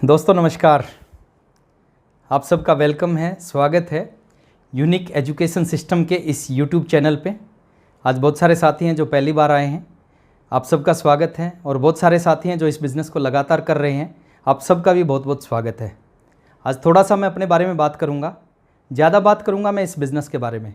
दोस्तों नमस्कार। आप सबका वेलकम है, स्वागत है यूनिक एजुकेशन सिस्टम के इस यूट्यूब चैनल पे। आज बहुत सारे साथी हैं जो पहली बार आए हैं, आप सबका स्वागत है। और बहुत सारे साथी हैं जो इस बिज़नेस को लगातार कर रहे हैं, आप सबका भी बहुत बहुत स्वागत है। आज थोड़ा सा मैं अपने बारे में बात करूँगा, ज़्यादा बात करूँगा मैं इस बिज़नेस के बारे में।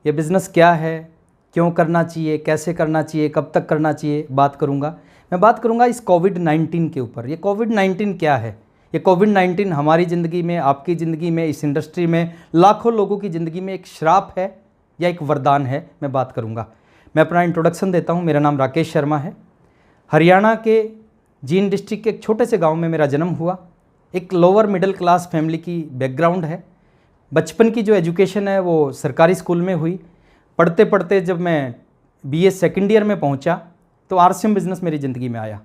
ये बिज़नेस क्या है, क्यों करना चाहिए, कैसे करना चाहिए, कब तक करना चाहिए, बात करूँगा। मैं बात करूँगा इस कोविड-19 के ऊपर। ये कोविड-19 क्या है? ये कोविड-19 हमारी ज़िंदगी में, आपकी ज़िंदगी में, इस इंडस्ट्री में लाखों लोगों की ज़िंदगी में एक श्राप है या एक वरदान है, मैं बात करूँगा। मैं अपना इंट्रोडक्शन देता हूँ। मेरा नाम राकेश शर्मा है। हरियाणा के जींद डिस्ट्रिक्ट के एक छोटे से गांव में मेरा जन्म हुआ। एक लोअर मिडिल क्लास फैमिली की बैकग्राउंड है। बचपन की जो एजुकेशन है वो सरकारी स्कूल में हुई। पढ़ते पढ़ते जब मैं बीए सेकेंड ईयर में पहुंचा तो आरसीएम बिज़नेस मेरी ज़िंदगी में आया।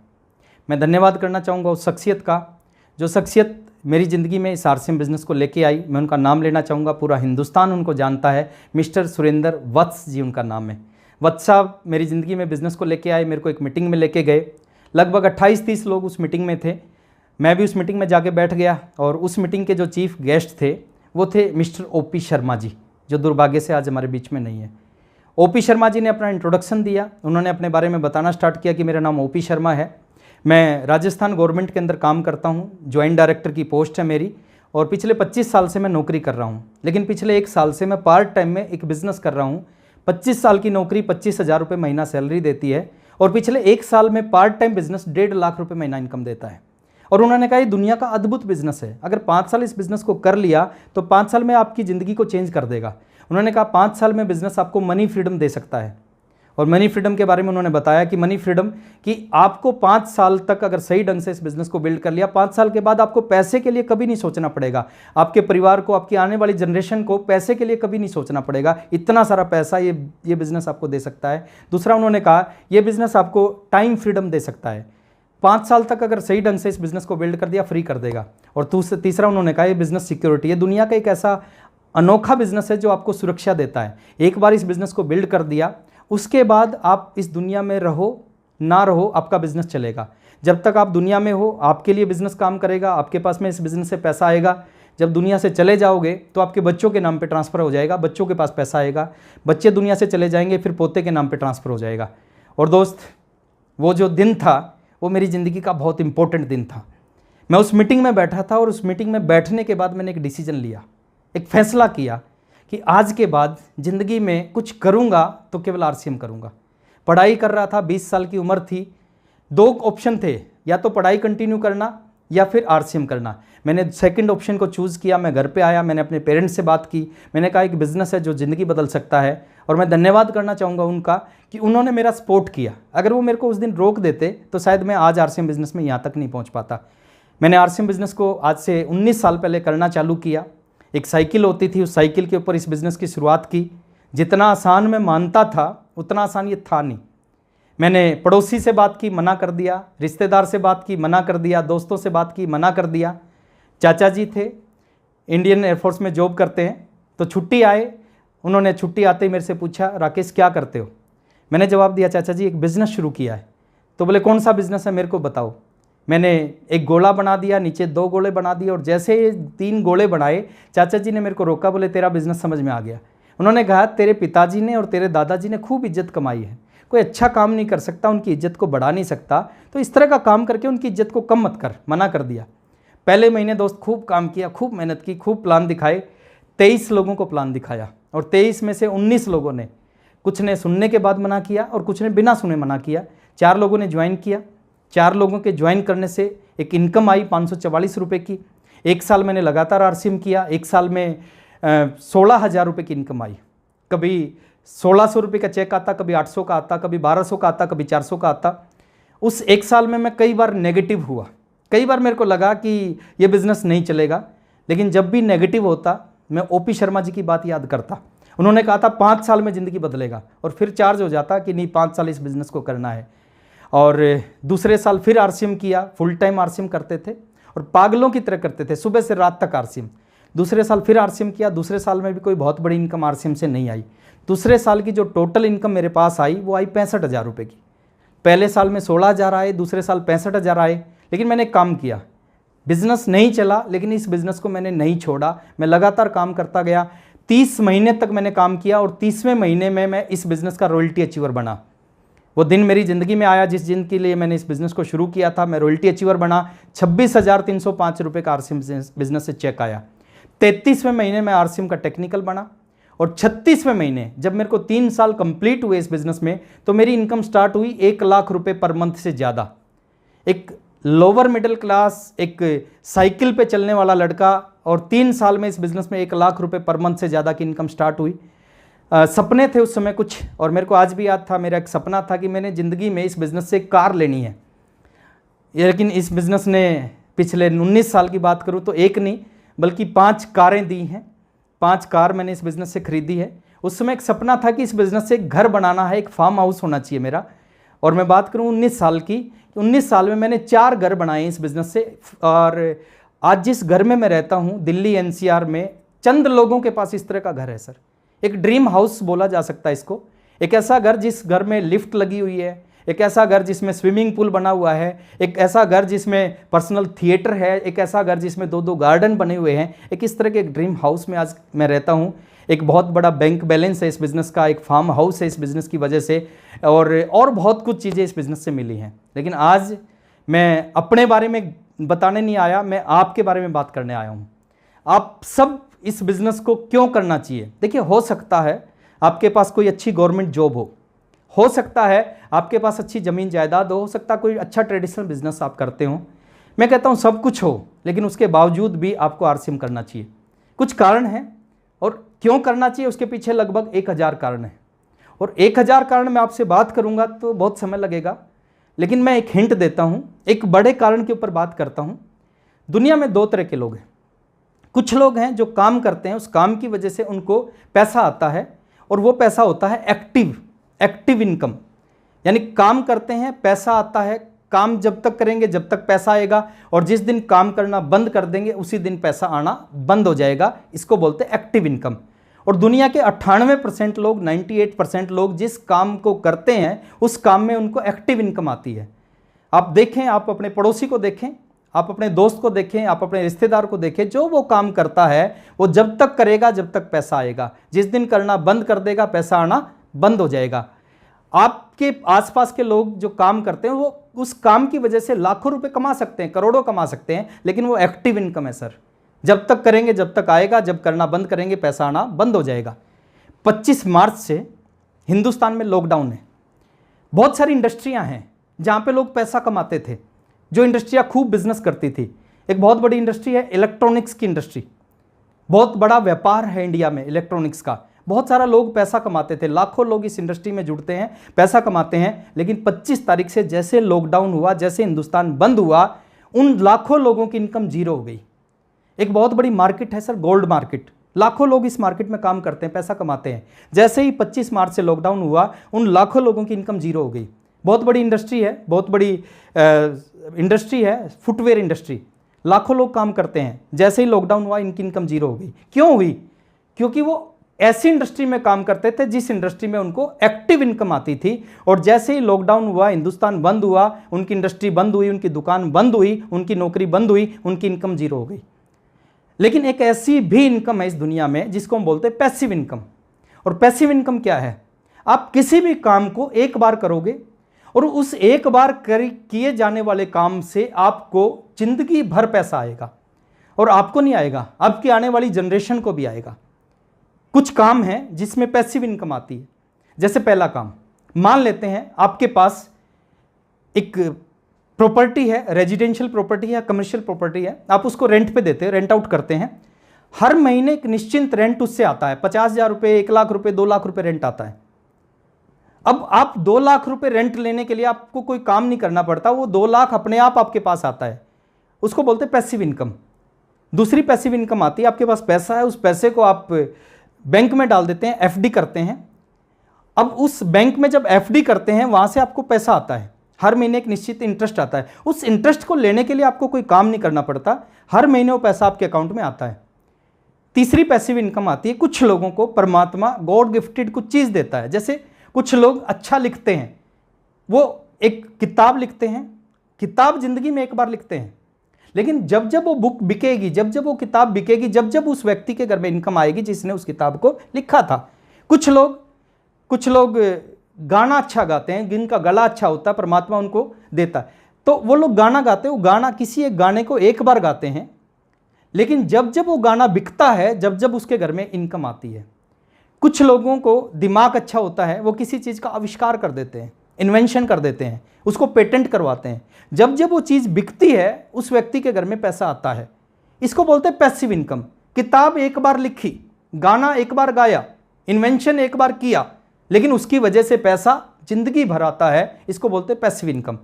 मैं धन्यवाद करना चाहूँगा उस शख्सियत का, जो शख्सियत मेरी ज़िंदगी में इस आरसीएम बिज़नेस को लेके आई। मैं उनका नाम लेना चाहूँगा, पूरा हिंदुस्तान उनको जानता है। मिस्टर सुरेंद्र वत्स जी उनका नाम है। वत्स साहब मेरी ज़िंदगी में बिज़नेस को लेके आए, मेरे को एक मीटिंग में लेके गए। लगभग 28-30 लोग उस मीटिंग में थे। मैं भी उस मीटिंग में जाके बैठ गया और उस मीटिंग के जो चीफ गेस्ट थे वो थे मिस्टर ओपी शर्मा जी, जो दुर्भाग्य से आज हमारे बीच में नहीं है। ओपी शर्मा जी ने अपना इंट्रोडक्शन दिया। उन्होंने अपने बारे में बताना स्टार्ट किया कि मेरा नाम ओपी शर्मा है, मैं राजस्थान गवर्नमेंट के अंदर काम करता हूँ, जॉइंट डायरेक्टर की पोस्ट है मेरी, और पिछले 25 साल से मैं नौकरी कर रहा हूँ। लेकिन पिछले 1 साल से मैं पार्ट टाइम में एक बिज़नेस कर रहा हूँ। 25 साल की नौकरी 25,000 रुपये महीना सैलरी देती है, और पिछले 1 साल में पार्ट टाइम बिज़नेस 1.5 लाख रुपये महीना इनकम देता है। और उन्होंने कहा ये दुनिया का अद्भुत बिज़नेस है, अगर 5 साल इस बिज़नेस को कर लिया तो 5 साल में आपकी ज़िंदगी को चेंज कर देगा। उन्होंने कहा 5 साल में बिज़नेस आपको मनी फ्रीडम दे सकता है। और मनी फ्रीडम के बारे में उन्होंने बताया कि मनी फ्रीडम कि आपको 5 साल तक अगर सही ढंग से इस बिज़नेस को बिल्ड कर लिया, 5 साल के बाद आपको पैसे के लिए कभी नहीं सोचना पड़ेगा। आपके परिवार को, आपकी आने वाली जनरेशन को पैसे के लिए कभी नहीं सोचना पड़ेगा। इतना सारा पैसा ये बिज़नेस आपको दे सकता है। दूसरा उन्होंने कहा ये बिज़नेस आपको टाइम फ्रीडम दे सकता है। 5 साल तक अगर सही ढंग से इस बिज़नेस को बिल्ड कर दिया, फ्री कर देगा। और तीसरा उन्होंने कहा ये बिज़नेस सिक्योरिटी, ये दुनिया का एक ऐसा अनोखा बिज़नेस है जो आपको सुरक्षा देता है। एक बार इस बिज़नेस को बिल्ड कर दिया, उसके बाद आप इस दुनिया में रहो ना रहो, आपका बिज़नेस चलेगा। जब तक आप दुनिया में हो आपके लिए बिज़नेस काम करेगा, आपके पास में इस बिज़नेस से पैसा आएगा। जब दुनिया से चले जाओगे तो आपके बच्चों के नाम पे ट्रांसफ़र हो जाएगा, बच्चों के पास पैसा आएगा। बच्चे दुनिया से चले जाएंगे, फिर पोते के नाम पे ट्रांसफ़र हो जाएगा। और दोस्त, वो जो दिन था वो मेरी ज़िंदगी का बहुत इंपॉर्टेंट दिन था। मैं उस मीटिंग में बैठा था और उस मीटिंग में बैठने के बाद मैंने एक डिसीजन लिया, एक फैसला किया कि आज के बाद ज़िंदगी में कुछ करूँगा तो केवल आरसीएम करूँगा। पढ़ाई कर रहा था, 20 साल की उम्र थी। 2 ऑप्शन थे, या तो पढ़ाई कंटिन्यू करना या फिर आरसीएम करना। मैंने सेकंड ऑप्शन को चूज़ किया। मैं घर पे आया, मैंने अपने पेरेंट्स से बात की। मैंने कहा एक बिज़नेस है जो ज़िंदगी बदल सकता है, और मैं धन्यवाद करना चाहूँगा उनका कि उन्होंने मेरा सपोर्ट किया। अगर वो मेरे को उस दिन रोक देते तो शायद मैं आज आरसीएम बिज़नेस में यहाँ तक नहीं पहुँच पाता। मैंने आरसीएम बिज़नेस को आज से 19 साल पहले करना चालू किया। एक साइकिल होती थी, उस साइकिल के ऊपर इस बिज़नेस की शुरुआत की। जितना आसान मैं मानता था उतना आसान ये था नहीं। मैंने पड़ोसी से बात की, मना कर दिया। रिश्तेदार से बात की, मना कर दिया। दोस्तों से बात की, मना कर दिया। चाचा जी थे, इंडियन एयरफोर्स में जॉब करते हैं, तो छुट्टी आए। उन्होंने छुट्टी आते ही मेरे से पूछा, राकेश क्या करते हो? मैंने जवाब दिया, चाचा जी एक बिज़नेस शुरू किया है। तो बोले कौन सा बिज़नेस है, मेरे को बताओ। मैंने एक गोला बना दिया, नीचे 2 गोले बना दिए, और जैसे 3 गोले बनाए चाचा जी ने मेरे को रोका। बोले तेरा बिज़नेस समझ में आ गया। उन्होंने कहा तेरे पिताजी ने और तेरे दादाजी ने खूब इज्जत कमाई है, कोई अच्छा काम नहीं कर सकता, उनकी इज्जत को बढ़ा नहीं सकता, तो इस तरह का काम करके उनकी इज्जत को कम मत कर। मना कर दिया। पहले महीने दोस्त खूब काम किया, खूब मेहनत की, खूब प्लान दिखाए। 23 लोगों को प्लान दिखाया, और 23 में से 19 लोगों ने, कुछ ने सुनने के बाद मना किया और कुछ ने बिना सुने मना किया। 4 लोगों ने ज्वाइन किया। 4 लोगों के ज्वाइन करने से एक इनकम आई 544 रुपये की। 1 साल मैंने लगातार आरसीएम किया। 1 साल में 16,000 रुपये की इनकम आई। कभी 1,600 रुपये का चेक आता, कभी 800 का आता, कभी 1,200 का आता, कभी 400 का आता। उस 1 साल में मैं कई बार नेगेटिव हुआ। कई बार मेरे को लगा कि ये बिज़नेस नहीं चलेगा, लेकिन जब भी नेगेटिव होता मैं ओपी शर्मा जी की बात याद करता। उन्होंने कहा था 5 साल में ज़िंदगी बदलेगा, और फिर चार्ज हो जाता कि नहीं 5 साल इस बिज़नेस को करना है। और दूसरे साल फिर आरसीएम किया। फुल टाइम आरसीएम करते थे और पागलों की तरह करते थे, सुबह से रात तक आरसीएम। दूसरे साल फिर आरसीएम किया। दूसरे साल में भी कोई बहुत बड़ी इनकम आरसीएम से नहीं आई। दूसरे साल की जो टोटल इनकम मेरे पास आई वो आई 65,000 रुपये की। पहले साल में 16,000 आए, दूसरे साल 65,000 आए। लेकिन मैंने एक काम किया, बिजनेस नहीं चला, लेकिन इस बिजनेस को मैंने नहीं छोड़ा, मैं लगातार काम करता गया। 30 महीने तक मैंने काम किया और 30वें महीने में मैं इस बिज़नेस का रॉयल्टी अचीवर बना। वो दिन मेरी ज़िंदगी में आया जिस दिन के लिए मैंने इस बिज़नेस को शुरू किया था। मैं रॉयल्टी अचीवर बना। 26,305 रुपये का आरसीएम बिज़नेस से चेक आया। 33वें महीने में आरसीएम का टेक्निकल बना और 36वें महीने जब मेरे को 3 साल कंप्लीट हुए इस बिज़नेस में, तो मेरी इनकम स्टार्ट हुई 1 लाख रुपये पर मंथ से ज़्यादा। एक लोअर मिडिल क्लास, एक साइकिल पे चलने वाला लड़का, और 3 साल में इस बिज़नेस में 1 लाख रुपये पर मंथ से ज़्यादा की इनकम स्टार्ट हुई। सपने थे उस समय कुछ, और मेरे को आज भी याद था, मेरा एक सपना था कि मैंने ज़िंदगी में इस बिज़नेस से एक कार लेनी है। लेकिन इस बिज़नेस ने पिछले 19 साल की बात करूँ तो एक नहीं बल्कि 5 कारें दी हैं। 5 कार मैंने इस बिज़नेस से खरीदी है। उस समय एक सपना था कि इस बिज़नेस से एक घर बनाना है, एक फार्म हाउस होना चाहिए मेरा। और मैं बात करूँ 19 साल की, 19 साल में मैंने 4 घर बनाए इस बिज़नेस से। और आज जिस घर में मैं रहता हूँ दिल्ली एनसीआर में, चंद लोगों के पास इस तरह का घर है सर। एक ड्रीम हाउस बोला जा सकता है इसको। एक ऐसा घर जिस घर में लिफ्ट लगी हुई है, एक ऐसा घर जिसमें स्विमिंग पूल बना हुआ है, एक ऐसा घर जिसमें पर्सनल थिएटर है, एक ऐसा घर जिसमें 2-2 गार्डन बने हुए हैं। एक इस तरह के एक ड्रीम हाउस में आज मैं रहता हूँ। एक बहुत बड़ा बैंक बैलेंस है इस बिज़नेस का, एक फार्म हाउस है इस बिज़नेस की वजह से, और बहुत कुछ चीज़ें इस बिज़नेस से मिली हैं। लेकिन आज मैं अपने बारे में बताने नहीं आया, मैं आपके बारे में बात करने आया हूँ। आप सब इस बिज़नेस को क्यों करना चाहिए? देखिए, हो सकता है आपके पास कोई अच्छी गवर्नमेंट जॉब हो सकता है आपके पास अच्छी ज़मीन जायदाद हो सकता है कोई अच्छा ट्रेडिशनल बिजनेस आप करते हो। मैं कहता हूँ सब कुछ हो, लेकिन उसके बावजूद भी आपको आरसीएम करना चाहिए। कुछ कारण हैं, और क्यों करना चाहिए उसके पीछे लगभग 1000 कारण हैं। और 1000 कारण मैं आपसे बात करूँगा तो बहुत समय लगेगा, लेकिन मैं एक हिंट देता हूँ, एक बड़े कारण के ऊपर बात करता हूँ। दुनिया में 2 तरह के लोग हैं। कुछ लोग हैं जो काम करते हैं, उस काम की वजह से उनको पैसा आता है, और वो पैसा होता है एक्टिव इनकम। यानी काम करते हैं, पैसा आता है, काम जब तक करेंगे जब तक पैसा आएगा, और जिस दिन काम करना बंद कर देंगे उसी दिन पैसा आना बंद हो जाएगा। इसको बोलते हैं एक्टिव इनकम। और दुनिया के 98% लोग, 98% लोग जिस काम को करते हैं उस काम में उनको एक्टिव इनकम आती है। आप देखें, आप अपने पड़ोसी को देखें, आप अपने दोस्त को देखें, आप अपने रिश्तेदार को देखें, जो वो काम करता है वो जब तक करेगा जब तक पैसा आएगा। जिस दिन करना बंद कर देगा पैसा आना बंद हो जाएगा। आपके आसपास के लोग जो काम करते हैं वो उस काम की वजह से लाखों रुपए कमा सकते हैं, करोड़ों कमा सकते हैं, लेकिन वो एक्टिव इनकम है सर। जब तक करेंगे जब तक आएगा, जब करना बंद करेंगे पैसा आना बंद हो जाएगा। 25 मार्च से हिंदुस्तान में लॉकडाउन है। बहुत सारी इंडस्ट्रियां हैं जहां पे लोग पैसा कमाते थे, जो इंडस्ट्रियां खूब बिजनेस करती थी। एक बहुत बड़ी इंडस्ट्री है इलेक्ट्रॉनिक्स की इंडस्ट्री। बहुत बड़ा व्यापार है इंडिया में इलेक्ट्रॉनिक्स का। बहुत सारा लोग पैसा कमाते थे, लाखों लोग इस इंडस्ट्री में जुड़ते हैं, पैसा कमाते हैं। लेकिन 25 तारीख से जैसे लॉकडाउन हुआ, जैसे हिंदुस्तान बंद हुआ, उन लाखों लोगों की इनकम जीरो हो गई। एक बहुत बड़ी मार्केट है सर, गोल्ड मार्केट। लाखों लोग इस मार्केट में काम करते हैं, पैसा कमाते हैं। जैसे ही 25 मार्च से लॉकडाउन हुआ, उन लाखों लोगों की इनकम जीरो हो गई। बहुत बड़ी इंडस्ट्री है, बहुत बड़ी इंडस्ट्री है फुटवेयर इंडस्ट्री। लाखों लोग काम करते हैं, जैसे ही लॉकडाउन हुआ इनकी इनकम जीरो हो गई। क्यों हुई? क्योंकि वो ऐसी इंडस्ट्री में काम करते थे जिस इंडस्ट्री में उनको एक्टिव इनकम आती थी। और जैसे ही लॉकडाउन हुआ, हिंदुस्तान बंद हुआ, उनकी इंडस्ट्री बंद हुई, उनकी दुकान बंद हुई, उनकी नौकरी बंद हुई, उनकी इनकम जीरो हो गई। लेकिन एक ऐसी भी इनकम है इस दुनिया में जिसको हम बोलते हैं पैसिव इनकम। और पैसिव इनकम क्या है? आप किसी भी काम को एक बार करोगे और उस एक बार किए जाने वाले काम से आपको जिंदगी भर पैसा आएगा। और आपको नहीं आएगा, आपकी आने वाली जनरेशन को भी आएगा। कुछ काम है जिसमें पैसिव इनकम आती है। जैसे पहला काम, मान लेते हैं आपके पास एक प्रॉपर्टी है, रेजिडेंशियल प्रॉपर्टी है, कमर्शियल प्रॉपर्टी है, आप उसको रेंट पे देते हैं, रेंट आउट करते हैं। हर महीने एक निश्चित रेंट उससे आता है, 50,000 रुपये, 1 लाख रुपये, 2 लाख रुपये रेंट आता है। अब आप 2 लाख रुपये रेंट लेने के लिए आपको कोई काम नहीं करना पड़ता, वो 2 लाख अपने आप आपके पास आता है। उसको बोलते हैं पैसिव इनकम। दूसरी पैसिव इनकम आती है, आपके पास पैसा है, उस पैसे को आप बैंक में डाल देते हैं, एफडी करते हैं। अब उस बैंक में जब एफडी करते हैं वहां से आपको पैसा आता है, हर महीने एक निश्चित इंटरेस्ट आता है। उस इंटरेस्ट को लेने के लिए आपको कोई काम नहीं करना पड़ता, हर महीने वो पैसा आपके अकाउंट में आता है। तीसरी पैसिव इनकम आती है, कुछ लोगों को परमात्मा गॉड गिफ्टेड कुछ चीज़ देता है। जैसे कुछ लोग अच्छा लिखते हैं, वो एक किताब लिखते हैं, किताब जिंदगी में एक बार लिखते हैं, लेकिन जब जब वो बुक बिकेगी, जब जब वो किताब बिकेगी, जब जब उस व्यक्ति के घर में इनकम आएगी जिसने उस किताब को लिखा था। कुछ लोग गाना अच्छा गाते हैं, जिनका गला अच्छा होता है, परमात्मा उनको देता है, तो वो लोग गाना गाते हैं, वो गाना किसी एक गाने को एक बार गाते हैं, लेकिन जब जब वो गाना बिकता है, जब जब उसके घर में इनकम आती है। कुछ लोगों को दिमाग अच्छा होता है, वो किसी चीज़ का आविष्कार कर देते हैं, इन्वेंशन कर देते हैं, उसको पेटेंट करवाते हैं। जब जब वो चीज़ बिकती है, उस व्यक्ति के घर में पैसा आता है। इसको बोलते हैं पैसिव इनकम। किताब एक बार लिखी, गाना एक बार गाया, इन्वेंशन एक बार किया, लेकिन उसकी वजह से पैसा जिंदगी भर आता है, इसको बोलते हैं पैसिव इनकम।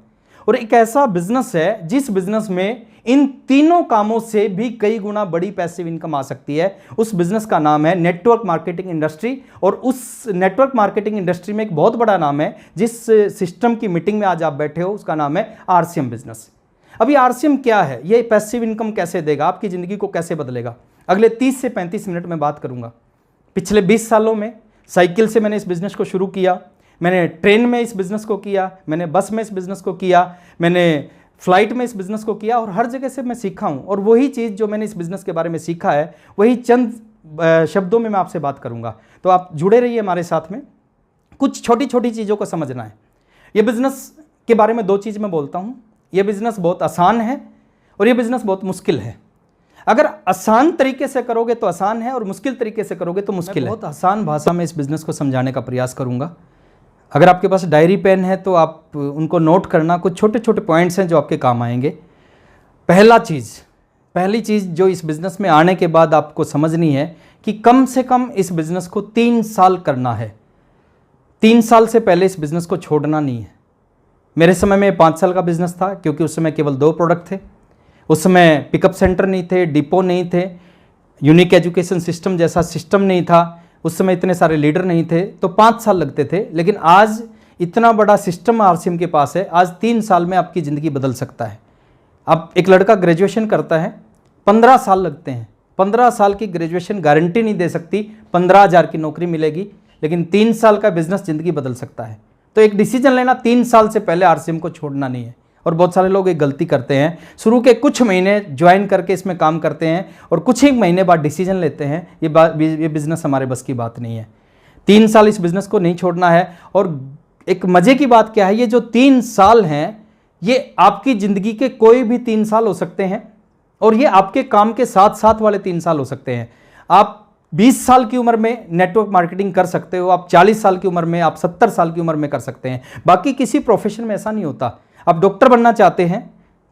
और एक ऐसा बिजनेस है जिस बिजनेस में इन तीनों कामों से भी कई गुना बड़ी पैसिव इनकम आ सकती है। उस बिजनेस का नाम है नेटवर्क मार्केटिंग इंडस्ट्री। और उस नेटवर्क मार्केटिंग इंडस्ट्री में एक बहुत बड़ा नाम है, जिस सिस्टम की मीटिंग में आज आप बैठे हो, उसका नाम है आरसीएम बिजनेस। अभी आरसीएम क्या है, ये पैसिव इनकम कैसे देगा, आपकी ज़िंदगी को कैसे बदलेगा, अगले 30 से 35 मिनट में बात करूंगा। पिछले 20 सालों में साइकिल से मैंने इस बिज़नेस को शुरू किया, मैंने ट्रेन में इस बिज़नेस को किया, मैंने बस में इस बिज़नेस को किया, मैंने फ्लाइट में इस बिज़नेस को किया, और हर जगह से मैं सीखा हूँ। और वही चीज़ जो मैंने इस बिज़नेस के बारे में सीखा है, वही चंद शब्दों में मैं आपसे बात करूँगा। तो आप जुड़े रहिए हमारे साथ में। कुछ छोटी छोटी चीज़ों को समझना है। ये बिज़नेस के बारे में 2 चीज़ मैं बोलता हूँ। ये बिज़नेस बहुत आसान है और ये बिज़नेस बहुत मुश्किल है। अगर आसान तरीके से करोगे तो आसान है, और मुश्किल तरीके से करोगे तो मुश्किल है। बहुत आसान भाषा में इस बिज़नेस को समझाने का प्रयास करूँगा। अगर आपके पास डायरी पेन है तो आप उनको नोट करना, कुछ छोटे छोटे पॉइंट्स हैं जो आपके काम आएंगे। पहली चीज़ जो इस बिज़नेस में आने के बाद आपको समझनी है कि कम से कम इस बिज़नेस को 3 साल करना है। 3 साल से पहले इस बिज़नेस को छोड़ना नहीं है। मेरे समय में 5 साल का बिज़नेस था, क्योंकि उस समय केवल 2 प्रोडक्ट थे। उस समय पिकअप सेंटर नहीं थे, डिपो नहीं थे, यूनिक एजुकेशन सिस्टम जैसा सिस्टम नहीं था, उस समय इतने सारे लीडर नहीं थे, तो 5 साल लगते थे। लेकिन आज इतना बड़ा सिस्टम आरसीएम के पास है, आज 3 साल में आपकी ज़िंदगी बदल सकता है। अब एक लड़का ग्रेजुएशन करता है, 15 साल लगते हैं। 15 साल की ग्रेजुएशन गारंटी नहीं दे सकती 15,000 की नौकरी मिलेगी, लेकिन 3 साल का बिजनेस ज़िंदगी बदल सकता है। तो एक डिसीजन लेना, 3 साल से पहले आरसीएम को छोड़ना नहीं है। और बहुत सारे लोग एक गलती करते हैं, शुरू के कुछ महीने ज्वाइन करके इसमें काम करते हैं और कुछ ही महीने बाद डिसीजन लेते हैं। ये बिज़नेस हमारे बस की बात नहीं है। 3 साल इस बिज़नेस को नहीं छोड़ना है। और एक मज़े की बात क्या है, ये जो 3 साल हैं, ये आपकी ज़िंदगी के कोई भी 3 साल हो सकते हैं, और ये आपके काम के साथ साथ वाले 3 साल हो सकते हैं। आप 20 साल की उम्र में नेटवर्क मार्केटिंग कर सकते हो, आप 40 साल की उम्र में, आप 70 साल की उम्र में कर सकते हैं। बाकी किसी प्रोफेशन में ऐसा नहीं होता। आप डॉक्टर बनना चाहते हैं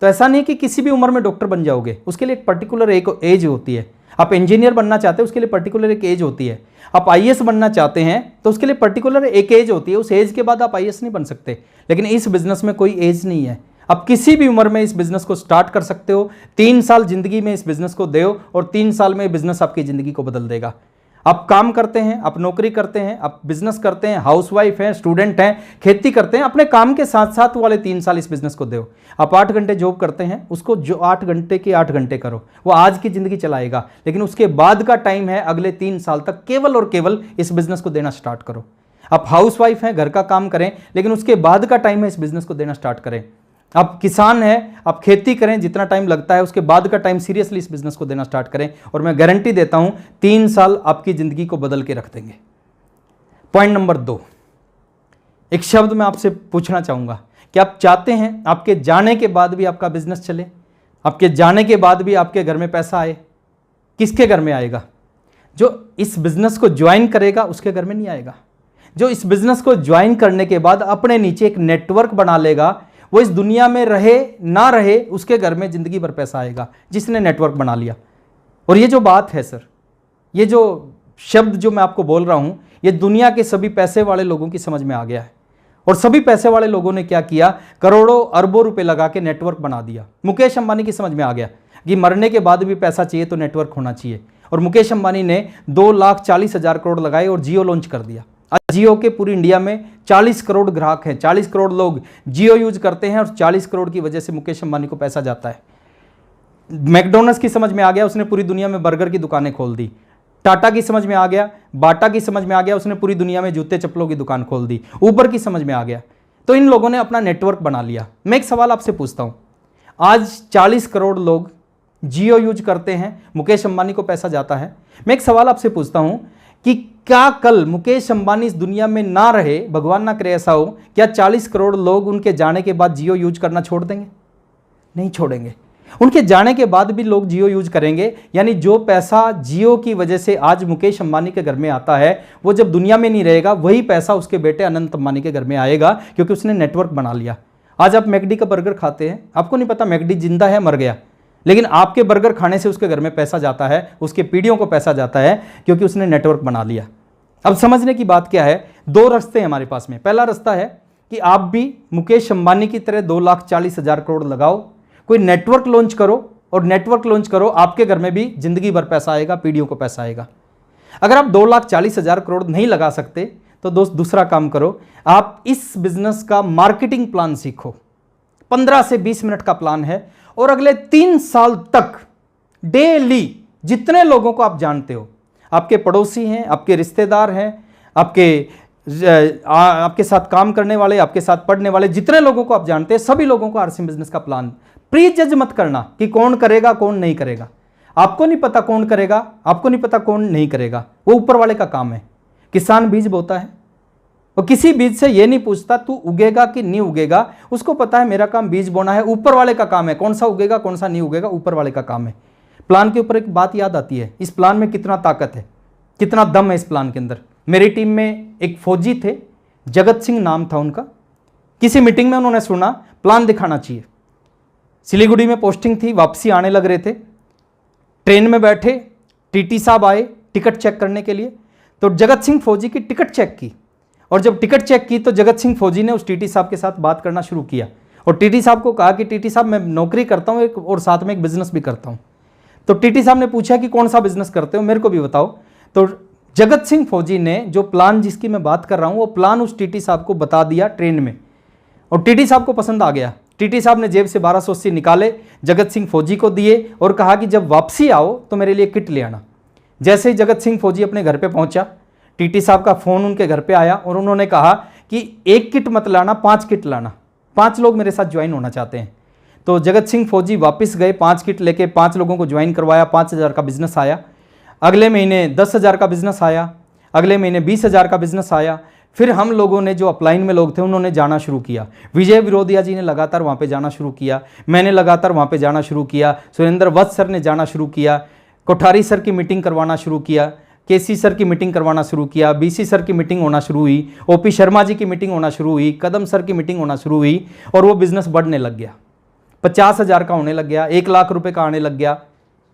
तो ऐसा नहीं कि किसी भी उम्र में डॉक्टर बन जाओगे, उसके लिए एक पर्टिकुलर एक एज होती है। आप इंजीनियर बनना चाहते हैं, उसके लिए पर्टिकुलर एक एज होती है। आप आईएएस बनना चाहते हैं तो उसके लिए पर्टिकुलर एक एज होती है, उस एज के बाद आप आईएएस नहीं बन सकते। लेकिन इस बिज़नेस में कोई एज नहीं है, आप किसी भी उम्र में इस बिज़नेस को स्टार्ट कर सकते हो। 3 साल ज़िंदगी में इस बिज़नेस को दो और 3 साल में बिज़नेस आपकी ज़िंदगी को बदल देगा। आप काम करते हैं, आप नौकरी करते हैं, आप बिजनेस करते हैं, हाउसवाइफ हैं, स्टूडेंट हैं, खेती करते हैं, अपने काम के साथ साथ वाले 3 साल इस बिजनेस को दो। आप 8 घंटे जॉब करते हैं, उसको जो 8 घंटे के 8 घंटे करो, वो आज की ज़िंदगी चलाएगा। लेकिन उसके बाद का टाइम है अगले 3 साल तक, केवल और केवल इस बिज़नेस को देना स्टार्ट करो। आप हाउसवाइफ हैं, घर का काम करें, लेकिन उसके बाद का टाइम है इस बिज़नेस को देना स्टार्ट करें। आप किसान हैं, आप खेती करें, जितना टाइम लगता है उसके बाद का टाइम सीरियसली इस बिज़नेस को देना स्टार्ट करें, और मैं गारंटी देता हूं 3 साल आपकी ज़िंदगी को बदल के रख देंगे। पॉइंट नंबर 2, एक शब्द मैं आपसे पूछना चाहूँगा कि आप चाहते हैं आपके जाने के बाद भी आपका बिज़नेस चले, आपके जाने के बाद भी आपके घर में पैसा आए? किसके घर में आएगा? जो इस बिज़नेस को ज्वाइन करेगा उसके घर में नहीं आएगा। जो इस बिज़नेस को ज्वाइन करने के बाद अपने नीचे एक नेटवर्क बना लेगा, वो इस दुनिया में रहे ना रहे, उसके घर में ज़िंदगी भर पैसा आएगा, जिसने नेटवर्क बना लिया। और ये जो बात है सर, ये जो शब्द जो मैं आपको बोल रहा हूँ, ये दुनिया के सभी पैसे वाले लोगों की समझ में आ गया है। और सभी पैसे वाले लोगों ने क्या किया, करोड़ों अरबों रुपए लगा के नेटवर्क बना दिया। मुकेश अंबानी की समझ में आ गया कि मरने के बाद भी पैसा चाहिए तो नेटवर्क होना चाहिए, और मुकेश अंबानी ने 2,40,000 करोड़ लगाए और जियो लॉन्च कर दिया। आज जियो के पूरी इंडिया में 40 करोड़ ग्राहक हैं, 40 करोड़ लोग जियो यूज करते हैं, और 40 करोड़ की वजह से मुकेश अंबानी को पैसा जाता है। मैकडोनल्ड्स की समझ में आ गया, उसने पूरी दुनिया में बर्गर की दुकानें खोल दी। टाटा की समझ में आ गया, बाटा की समझ में आ गया, उसने पूरी दुनिया में जूते चप्पलों की दुकान खोल दी। ऊबर की समझ में आ गया, तो इन लोगों ने अपना नेटवर्क बना लिया। मैं एक सवाल आपसे पूछता हूं, आज 40 करोड़ लोग जियो यूज करते हैं, मुकेश अंबानी को पैसा जाता है। मैं एक सवाल आपसे पूछता हूं कि क्या कल मुकेश अंबानी इस दुनिया में ना रहे, भगवान ना करे ऐसा हो, क्या 40 करोड़ लोग उनके जाने के बाद जियो यूज करना छोड़ देंगे? नहीं छोड़ेंगे। उनके जाने के बाद भी लोग जियो यूज करेंगे। यानी जो पैसा जियो की वजह से आज मुकेश अंबानी के घर में आता है, वो जब दुनिया में नहीं रहेगा, वही पैसा उसके बेटे अनंत अंबानी के घर में आएगा, क्योंकि उसने नेटवर्क बना लिया। आज आप मैकडी का बर्गर खाते हैं, आपको नहीं पता मैकडी जिंदा है मर गया, लेकिन आपके बर्गर खाने से उसके घर में पैसा जाता है, उसके पीढ़ियों को पैसा जाता है, क्योंकि उसने नेटवर्क बना लिया। अब समझने की बात क्या है, दो रास्ते हैं हमारे पास में। पहला रास्ता है कि आप भी मुकेश अंबानी की तरह 2,40,000 करोड़ लगाओ, कोई नेटवर्क लॉन्च करो, और नेटवर्क लॉन्च करो, आपके घर में भी जिंदगी भर पैसा आएगा, पीढ़ियों को पैसा आएगा। अगर आप 2,40,000 करोड़ नहीं लगा सकते तो दोस्त दूसरा काम करो, आप इस बिजनेस का मार्केटिंग प्लान सीखो। 15 से 20 मिनट का प्लान है, और अगले 3 साल तक डेली जितने लोगों को आप जानते हो, आपके पड़ोसी हैं, आपके रिश्तेदार हैं, आपके साथ काम करने वाले, आपके साथ पढ़ने वाले, जितने लोगों को आप जानते हैं, सभी लोगों को आरसीएम बिजनेस का प्लान। प्री जज मत करना कि कौन करेगा कौन नहीं करेगा। आपको नहीं पता कौन करेगा, आपको नहीं पता कौन नहीं करेगा, वो ऊपर वाले का काम है। किसान बीज बोता है, वो किसी बीज से ये नहीं पूछता तू उगेगा कि नहीं उगेगा, उसको पता है मेरा काम बीज बोना है, ऊपर वाले का काम है। कौन सा उगेगा कौन सा नहीं उगेगा, ऊपर वाले का काम है। प्लान के ऊपर एक बात याद आती है, इस प्लान में कितना ताकत है, कितना दम है इस प्लान के अंदर। मेरी टीम में एक फौजी थे, जगत सिंह नाम था उनका। किसी मीटिंग में उन्होंने सुना प्लान दिखाना चाहिए। सिलीगुड़ी में पोस्टिंग थी, वापसी आने लग रहे थे, ट्रेन में बैठे, टीटी साहब आए टिकट चेक करने के लिए, तो जगत सिंह फौजी की टिकट चेक की, और जब टिकट चेक की तो जगत सिंह फौजी ने उस टीटी साहब के साथ बात करना शुरू किया, और टीटी साहब को कहा कि टीटी साहब मैं नौकरी करता हूँ एक, और साथ में एक बिजनेस भी करता हूँ। तो टीटी साहब ने पूछा कि कौन सा बिजनेस करते हो, मेरे को भी बताओ। तो जगत सिंह फौजी ने जो प्लान जिसकी मैं बात कर रहा हूँ, वो प्लान उस टीटी साहब को बता दिया ट्रेन में, और टीटी साहब को पसंद आ गया। टीटी साहब ने जेब से 1280 निकाले, जगत सिंह फौजी को दिए, और कहा कि जब वापसी आओ तो मेरे लिए किट ले आना। जैसे ही जगत सिंह फौजी अपने घर पे पहुंचा, टीटी साहब का फ़ोन उनके घर पे आया, और उन्होंने कहा कि 1 किट मत लाना, 5 किट लाना, 5 लोग मेरे साथ ज्वाइन होना चाहते हैं। तो जगत सिंह फौजी वापस गए, 5 किट लेके 5 लोगों को ज्वाइन करवाया, 5,000 का बिजनेस आया। अगले महीने 10,000 का बिजनेस आया, अगले महीने 20,000 का बिजनेस आया। फिर हम लोगों ने, जो अपलाइन में लोग थे, उन्होंने जाना शुरू किया। विजय विरोधिया जी ने लगातार वहाँ पे जाना शुरू किया, मैंने लगातार वहाँ पे जाना शुरू किया, सुरेंद्र वत्स सर ने जाना शुरू किया, कोठारी सर की मीटिंग करवाना शुरू किया, केसी सर की मीटिंग करवाना शुरू किया, बीसी सर की मीटिंग होना शुरू हुई, ओपी शर्मा जी की मीटिंग होना शुरू हुई, कदम सर की मीटिंग होना शुरू हुई, और वो बिजनेस बढ़ने लग गया। 50,000 का होने लग गया, 1 लाख रुपए का आने लग गया।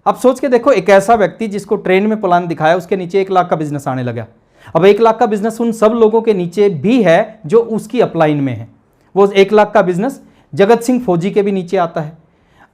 अब सोच के देखो, एक ऐसा व्यक्ति जिसको ट्रेन में प्लान दिखाया, उसके नीचे 1 लाख का बिजनेस आने लगा। अब 1 लाख का बिजनेस उन सब लोगों के नीचे भी है जो उसकी अपलाइन में है। वो 1 लाख का बिजनेस जगत सिंह फौजी के भी नीचे आता है।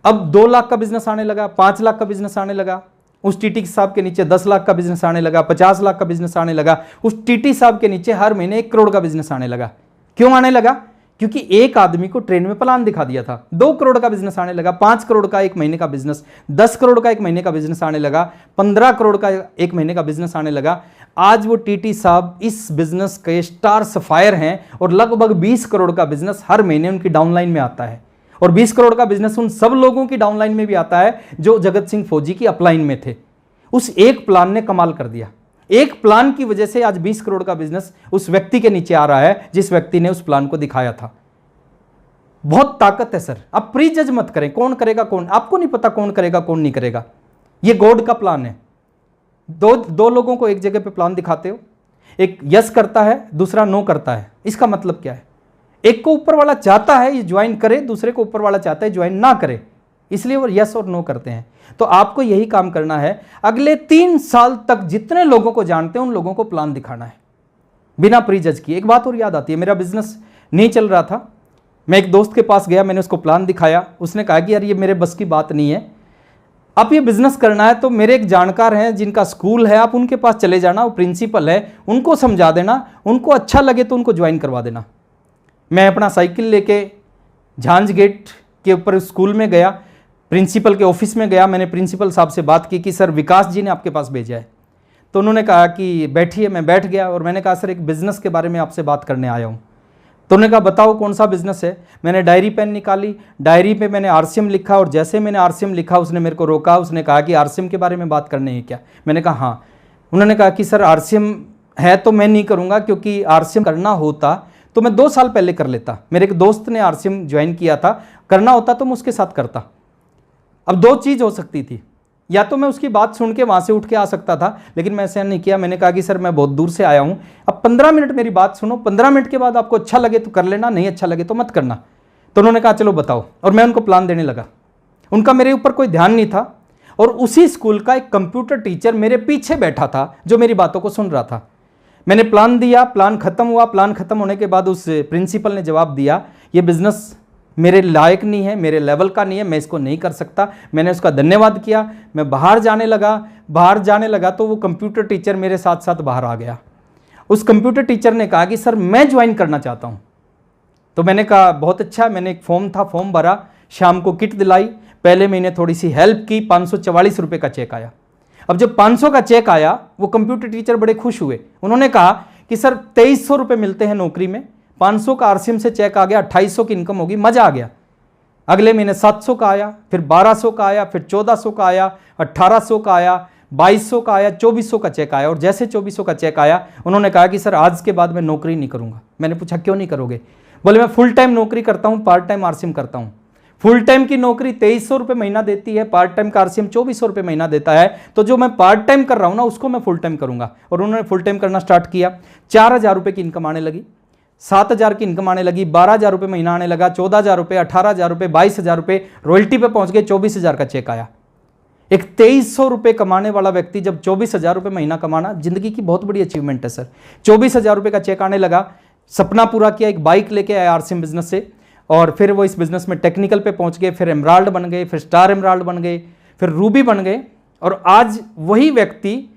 अब 2 लाख का बिजनेस आने लगा, 5 लाख का बिजनेस आने लगा, उस टीटी साहब के नीचे 10 लाख का बिजनेस आने लगा, 50 लाख का बिजनेस आने लगा, उस टीटी साहब के नीचे हर महीने 1 करोड़ का बिजनेस आने लगा। क्यों आने लगा? क्योंकि एक आदमी को ट्रेन में प्लान दिखा दिया था। 2 करोड़ का बिजनेस आने लगा, 5 करोड़ का 1 महीने का बिजनेस, 10 करोड़ का 1 महीने का बिजनेस आने लगा, 15 करोड़ का 1 महीने का बिजनेस आने लगा। आज वो टीटी साहब इस बिजनेस के स्टार सफायर हैं, और लगभग 20 करोड़ का बिजनेस हर महीने उनकी डाउनलाइन में आता है, और 20 करोड़ का बिजनेस उन सब लोगों की डाउनलाइन में भी आता है जो जगत सिंह फौजी की अपलाइन में थे। उस एक प्लान ने कमाल कर दिया। एक प्लान की वजह से आज 20 करोड़ का बिजनेस उस व्यक्ति के नीचे आ रहा है जिस व्यक्ति ने उस प्लान को दिखाया था। बहुत ताकत है सर। आप प्री जज मत करें कौन करेगा कौन, आपको नहीं पता कौन करेगा कौन नहीं करेगा। ये गॉड का प्लान है। दो लोगों को एक जगह पे प्लान दिखाते हो, एक यस करता है, दूसरा नो करता है। इसका मतलब क्या है? एक को ऊपर वाला चाहता है ये ज्वाइन करे, दूसरे को ऊपर वाला चाहता है ज्वाइन ना करे, इसलिए वो यस और नो करते हैं। तो आपको यही काम करना है। अगले 3 साल तक जितने लोगों को जानते हैं उन लोगों को प्लान दिखाना है बिना प्री जज किए। एक बात और याद आती है, मेरा बिजनेस नहीं चल रहा था, मैं एक दोस्त के पास गया, मैंने उसको प्लान दिखाया, उसने कहा कि यार ये मेरे बस की बात नहीं है, आप ये बिजनेस करना है तो मेरे एक जानकार हैं जिनका स्कूल है, आप उनके पास चले जाना, वो प्रिंसिपल है, उनको समझा देना, उनको अच्छा लगे तो उनको ज्वाइन करवा देना। मैं अपना साइकिल लेके झांझ गेट के ऊपर स्कूल में गया, प्रिंसिपल के ऑफिस में गया, मैंने प्रिंसिपल साहब से बात की कि सर विकास जी ने आपके पास भेजा है। तो उन्होंने कहा कि बैठिए, मैं बैठ गया और मैंने कहा सर एक बिज़नेस के बारे में आपसे बात करने आया हूँ। तो उन्होंने कहा बताओ कौन सा बिजनेस है। मैंने डायरी पेन निकाली, डायरी पे मैंने आरसीएम लिखा, और जैसे मैंने आरसीएम लिखा उसने मेरे को रोका, उसने कहा कि आरसीएम के बारे में बात करनी है क्या। मैंने कहा हाँ। उन्होंने कहा कि सर आरसीएम है तो मैं नहीं करूँगा, क्योंकि आरसीएम करना होता तो मैं 2 साल पहले कर लेता। मेरे एक दोस्त ने आरसीएम ज्वाइन किया था, करना होता तो मैं उसके साथ करता। अब 2 चीज़ हो सकती थी, या तो मैं उसकी बात सुन के वहाँ से उठ के आ सकता था, लेकिन मैं ऐसा नहीं किया। मैंने कहा कि सर मैं बहुत दूर से आया हूँ, अब 15 मिनट मेरी बात सुनो, 15 मिनट के बाद आपको अच्छा लगे तो कर लेना, नहीं अच्छा लगे तो मत करना। तो उन्होंने कहा चलो बताओ, और मैं उनको प्लान देने लगा। उनका मेरे ऊपर कोई ध्यान नहीं था, और उसी स्कूल का एक कंप्यूटर टीचर मेरे पीछे बैठा था जो मेरी बातों को सुन रहा था। मैंने प्लान दिया, प्लान खत्म हुआ। प्लान खत्म होने के बाद उस प्रिंसिपल ने जवाब दिया ये बिज़नेस मेरे लायक नहीं है, मेरे लेवल का नहीं है, मैं इसको नहीं कर सकता। मैंने उसका धन्यवाद किया, मैं बाहर जाने लगा तो वो कंप्यूटर टीचर मेरे साथ साथ बाहर आ गया। उस कंप्यूटर टीचर ने कहा कि सर मैं ज्वाइन करना चाहता हूँ। तो मैंने कहा बहुत अच्छा। मैंने एक फॉर्म भरा, शाम को किट दिलाई, पहले महीने थोड़ी सी हेल्प की, 544 रुपये का चेक आया। अब जब 500 का चेक आया वो कंप्यूटर टीचर बड़े खुश हुए। उन्होंने कहा कि सर 2300 रुपये मिलते हैं नौकरी में, 500 का आरसीएम से चेक आ गया, 2800 की इनकम होगी, मजा आ गया। अगले महीने 700 का आया, फिर 1200 का आया, फिर 1400 का आया, 1800 का आया, 2200 का आया, 2400 का चेक आया। और जैसे 2400 का चेक आया उन्होंने कहा कि सर आज के बाद मैं नौकरी नहीं करूंगा। मैंने पूछा क्यों नहीं करोगे? बोले मैं फुल टाइम नौकरी करता हूं, पार्ट टाइम आरसीएम करता हूं। फुल टाइम की नौकरी 2300 रुपये महीना देती है, पार्ट टाइम का आरसीएम 2400 रुपये महीना देता है, तो जो मैं पार्ट टाइम कर रहा हूं ना उसको मैं फुल टाइम करूंगा। और उन्होंने फुल टाइम करना स्टार्ट किया। 4000 रुपये की इनकम आने लगी, 7000 की इनकम आने लगी, 12000 रुपये महीना आने लगा, 14000 रुपये, 18000 रुपये, 22000 रुपये, रॉयल्टी पे पहुंच गए, 24000 का चेक आया। एक 2300 रुपये कमाने वाला व्यक्ति जब 24000 रुपये महीना कमाना जिंदगी की बहुत बड़ी अचीवमेंट है सर। 24000 रुपये का चेक आने लगा, सपना पूरा किया, एक बाइक लेके आया आरसीएम बिजनेस से, और फिर वो इस बिजनेस में टेक्निकल पे पहुंच गए, फिर एमराल्ड बन गए, फिर स्टार एमराल्ड बन गए, फिर रूबी बन गए। और आज वही व्यक्ति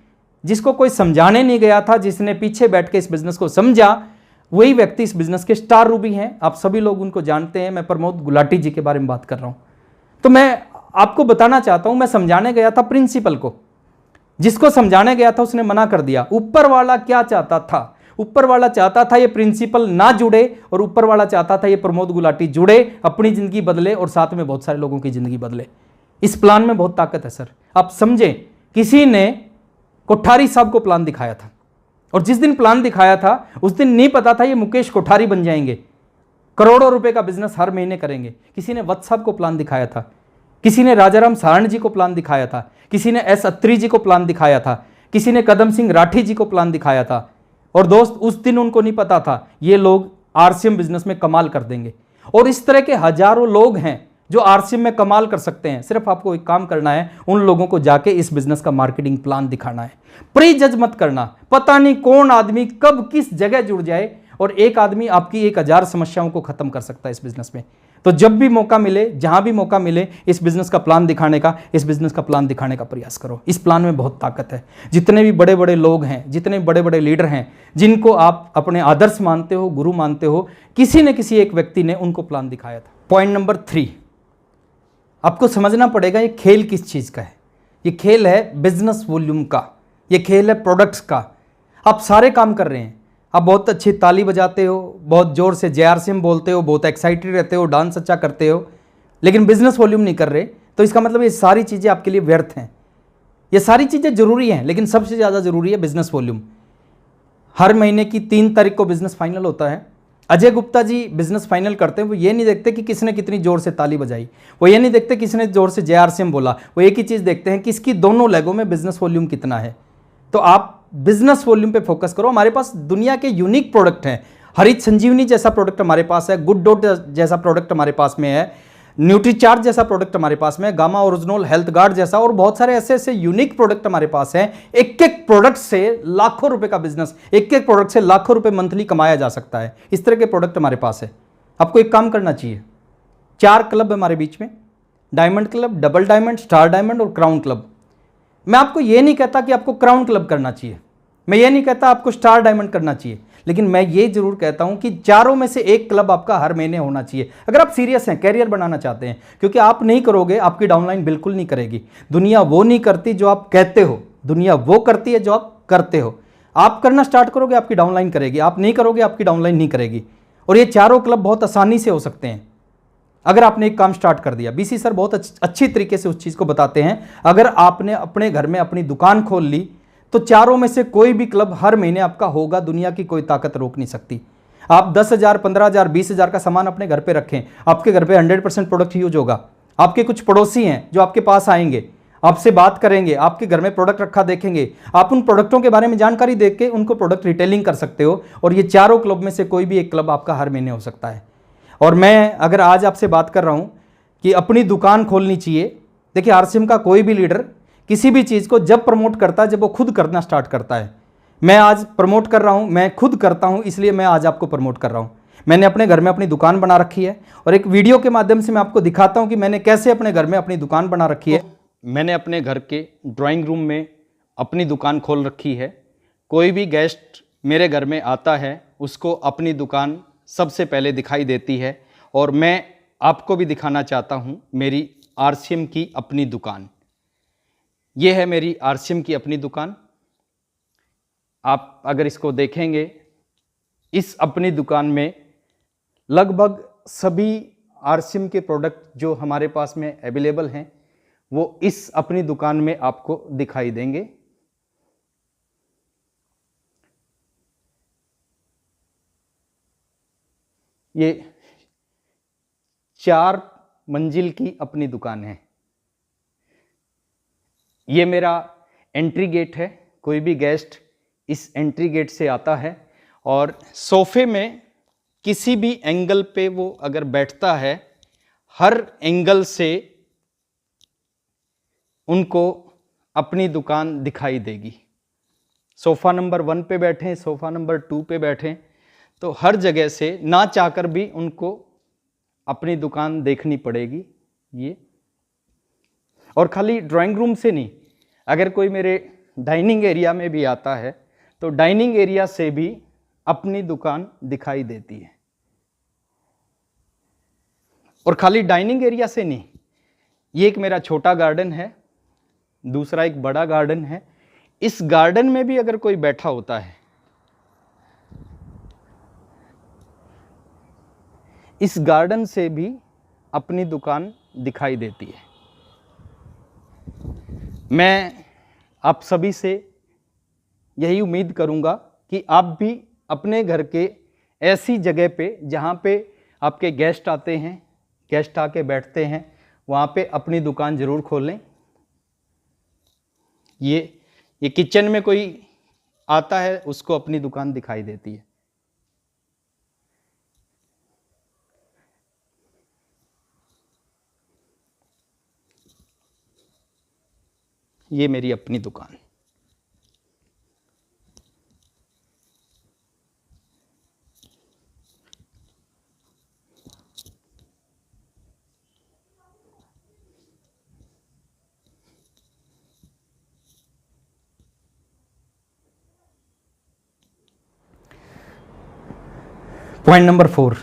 जिसको कोई समझाने नहीं गया था, जिसने पीछे बैठ के इस बिजनेस को समझा, वही व्यक्ति इस बिजनेस के स्टार रूबी हैं। आप सभी लोग उनको जानते हैं, मैं प्रमोद गुलाटी जी के बारे में बात कर रहा हूं। तो मैं आपको बताना चाहता हूं, मैं समझाने गया था प्रिंसिपल को, जिसको समझाने गया था उसने मना कर दिया। ऊपर वाला क्या चाहता था? ऊपर वाला चाहता था ये प्रिंसिपल ना जुड़े, और ऊपर वाला चाहता था ये प्रमोद गुलाटी जुड़े, अपनी जिंदगी बदले और साथ में बहुत सारे लोगों की जिंदगी बदले। इस प्लान में बहुत ताकत है सर। आप समझें, किसी ने कोठारी साहब को प्लान दिखाया था, और जिस दिन प्लान दिखाया था उस दिन नहीं पता था ये मुकेश कोठारी बन जाएंगे, करोड़ों रुपए का बिजनेस हर महीने करेंगे। किसी ने वत्स साहब को प्लान दिखाया था, किसी ने राजाराम सारण जी को प्लान दिखाया था, किसी ने एस अत्री जी को प्लान दिखाया था, किसी ने कदम सिंह राठी जी को प्लान दिखाया था। और दोस्त उस दिन उनको नहीं पता था ये लोग आरसीएम बिजनेस में कमाल कर देंगे। और इस तरह के हजारों लोग हैं जो आरसीएम में कमाल कर सकते हैं। सिर्फ आपको एक काम करना है, उन लोगों को जाके इस बिजनेस का मार्केटिंग प्लान दिखाना है। प्री जज मत करना, पता नहीं कौन आदमी कब किस जगह जुड़ जाए, और एक आदमी आपकी 1000 समस्याओं को खत्म कर सकता है इस बिजनेस में। तो जब भी मौका मिले, जहां भी मौका मिले, इस बिजनेस का प्लान दिखाने का, इस बिजनेस का प्लान दिखाने का प्रयास करो। इस प्लान में बहुत ताकत है। जितने भी बड़े बड़े लोग हैं, जितने बड़े बड़े लीडर हैं, जिनको आप अपने आदर्श मानते हो, गुरु मानते हो, किसी न किसी एक व्यक्ति ने उनको प्लान दिखाया था। पॉइंट नंबर 3, आपको समझना पड़ेगा ये खेल किस चीज़ का है। ये खेल है बिजनेस वॉल्यूम का, ये खेल है प्रोडक्ट्स का। आप सारे काम कर रहे हैं, आप बहुत अच्छी ताली बजाते हो, बहुत ज़ोर से JRCM बोलते हो, बहुत एक्साइटेड रहते हो, डांस अच्छा करते हो, लेकिन बिजनेस वॉल्यूम नहीं कर रहे, तो इसका मतलब ये सारी चीज़ें आपके लिए व्यर्थ हैं। ये सारी चीज़ें ज़रूरी हैं, लेकिन सबसे ज़्यादा ज़रूरी है बिजनेस वॉल्यूम। हर महीने की 3 तारीख को बिजनेस फाइनल होता है। अजय गुप्ता जी बिजनेस फाइनल करते हैं, वो ये नहीं देखते कि किसने कितनी ज़ोर से ताली बजाई, वो ये नहीं देखते किसने ज़ोर से JRCM बोला, वो एक ही चीज़ देखते हैं कि इसकी दोनों लेगों में बिजनेस वॉल्यूम कितना है। तो आप बिजनेस वॉल्यूम पे फोकस करो। हमारे पास दुनिया के यूनिक प्रोडक्ट हैं। हरित संजीवनी जैसा प्रोडक्ट हमारे पास है, गुड डॉट जैसा प्रोडक्ट हमारे पास में है, न्यूट्रीचार्ज जैसा प्रोडक्ट हमारे पास में है, गामा ओरिजिनल हेल्थ गार्ड जैसा, और बहुत सारे ऐसे ऐसे यूनिक प्रोडक्ट हमारे पास हैं। एक एक प्रोडक्ट से लाखों रुपए का बिजनेस, एक एक प्रोडक्ट से लाखों रुपए मंथली कमाया जा सकता है। इस तरह के प्रोडक्ट हमारे पास है। आपको एक काम करना चाहिए, 4 क्लब है हमारे बीच में, diamond club, double diamond, star diamond और क्राउन क्लब। मैं आपको ये नहीं कहता कि आपको क्राउन क्लब करना चाहिए, मैं ये नहीं कहता आपको स्टार डायमंड करना चाहिए, लेकिन मैं ये जरूर कहता हूं कि चारों में से एक क्लब आपका हर महीने होना चाहिए, अगर आप सीरियस हैं, कैरियर बनाना चाहते हैं। क्योंकि आप नहीं करोगे, आपकी डाउनलाइन बिल्कुल नहीं करेगी। दुनिया वो नहीं करती जो आप कहते हो, दुनिया वो करती है जो आप करते हो। आप करना स्टार्ट करोगे, आपकी डाउनलाइन करेगी, आप नहीं करोगे, आपकी डाउनलाइन नहीं करेगी। और ये चारों क्लब बहुत आसानी से हो सकते हैं अगर आपने एक काम स्टार्ट कर दिया। बीसी सर बहुत अच्छी तरीके से उस चीज़ को बताते हैं। अगर आपने अपने घर में अपनी दुकान खोल ली तो चारों में से कोई भी क्लब हर महीने आपका होगा, दुनिया की कोई ताकत रोक नहीं सकती। आप 10,000, 15,000, 20,000 का सामान अपने घर पे रखें, आपके घर पे 100% प्रोडक्ट यूज होगा। आपके कुछ पड़ोसी हैं जो आपके पास आएंगे, आपसे बात करेंगे, आपके घर में प्रोडक्ट रखा देखेंगे, आप उन प्रोडक्टों के बारे में जानकारी देख के उनको प्रोडक्ट रिटेलिंग कर सकते हो। और ये चारों क्लब में से कोई भी एक क्लब आपका हर महीने हो सकता है। और मैं अगर आज आपसे बात कर रहा हूँ कि अपनी दुकान खोलनी चाहिए, देखिए आरसीएम का कोई भी लीडर किसी भी चीज़ को जब प्रमोट करता है जब वो खुद करना स्टार्ट करता है। मैं आज प्रमोट कर रहा हूँ, मैं खुद करता हूँ, इसलिए मैं आज आपको प्रमोट कर रहा हूँ। मैंने अपने घर में अपनी दुकान बना रखी है और एक वीडियो के माध्यम से मैं आपको दिखाता हूँ कि मैंने कैसे अपने घर में अपनी दुकान बना रखी है। मैंने अपने घर के ड्राइंग रूम में अपनी दुकान खोल रखी है। कोई भी गेस्ट मेरे घर में आता है उसको अपनी दुकान सबसे पहले दिखाई देती है और मैं आपको भी दिखाना चाहता हूँ मेरी आरसीएम की अपनी दुकान। ये है मेरी आरसीएम की अपनी दुकान। आप अगर इसको देखेंगे, इस अपनी दुकान में लगभग सभी आरसीएम के प्रोडक्ट जो हमारे पास में अवेलेबल हैं वो इस अपनी दुकान में आपको दिखाई देंगे। ये 4 मंजिल की अपनी दुकान है। ये मेरा एंट्री गेट है। कोई भी गेस्ट इस एंट्री गेट से आता है और सोफे में किसी भी एंगल पे वो अगर बैठता है, हर एंगल से उनको अपनी दुकान दिखाई देगी। सोफ़ा नंबर 1 पे बैठें, सोफ़ा नंबर 2 पे बैठें, तो हर जगह से ना चाहकर भी उनको अपनी दुकान देखनी पड़ेगी। ये और खाली ड्राइंग रूम से नहीं, अगर कोई मेरे डाइनिंग एरिया में भी आता है तो डाइनिंग एरिया से भी अपनी दुकान दिखाई देती है। और खाली डाइनिंग एरिया से नहीं, ये एक मेरा छोटा गार्डन है, दूसरा एक बड़ा गार्डन है। इस गार्डन में भी अगर कोई बैठा होता है, इस गार्डन से भी अपनी दुकान दिखाई देती है। मैं आप सभी से यही उम्मीद करूंगा कि आप भी अपने घर के ऐसी जगह पे जहाँ पे आपके गेस्ट आते हैं, गेस्ट आके बैठते हैं, वहाँ पे अपनी दुकान ज़रूर खोलें। ये किचन में कोई आता है उसको अपनी दुकान दिखाई देती है। ये मेरी अपनी दुकान। पॉइंट नंबर 4,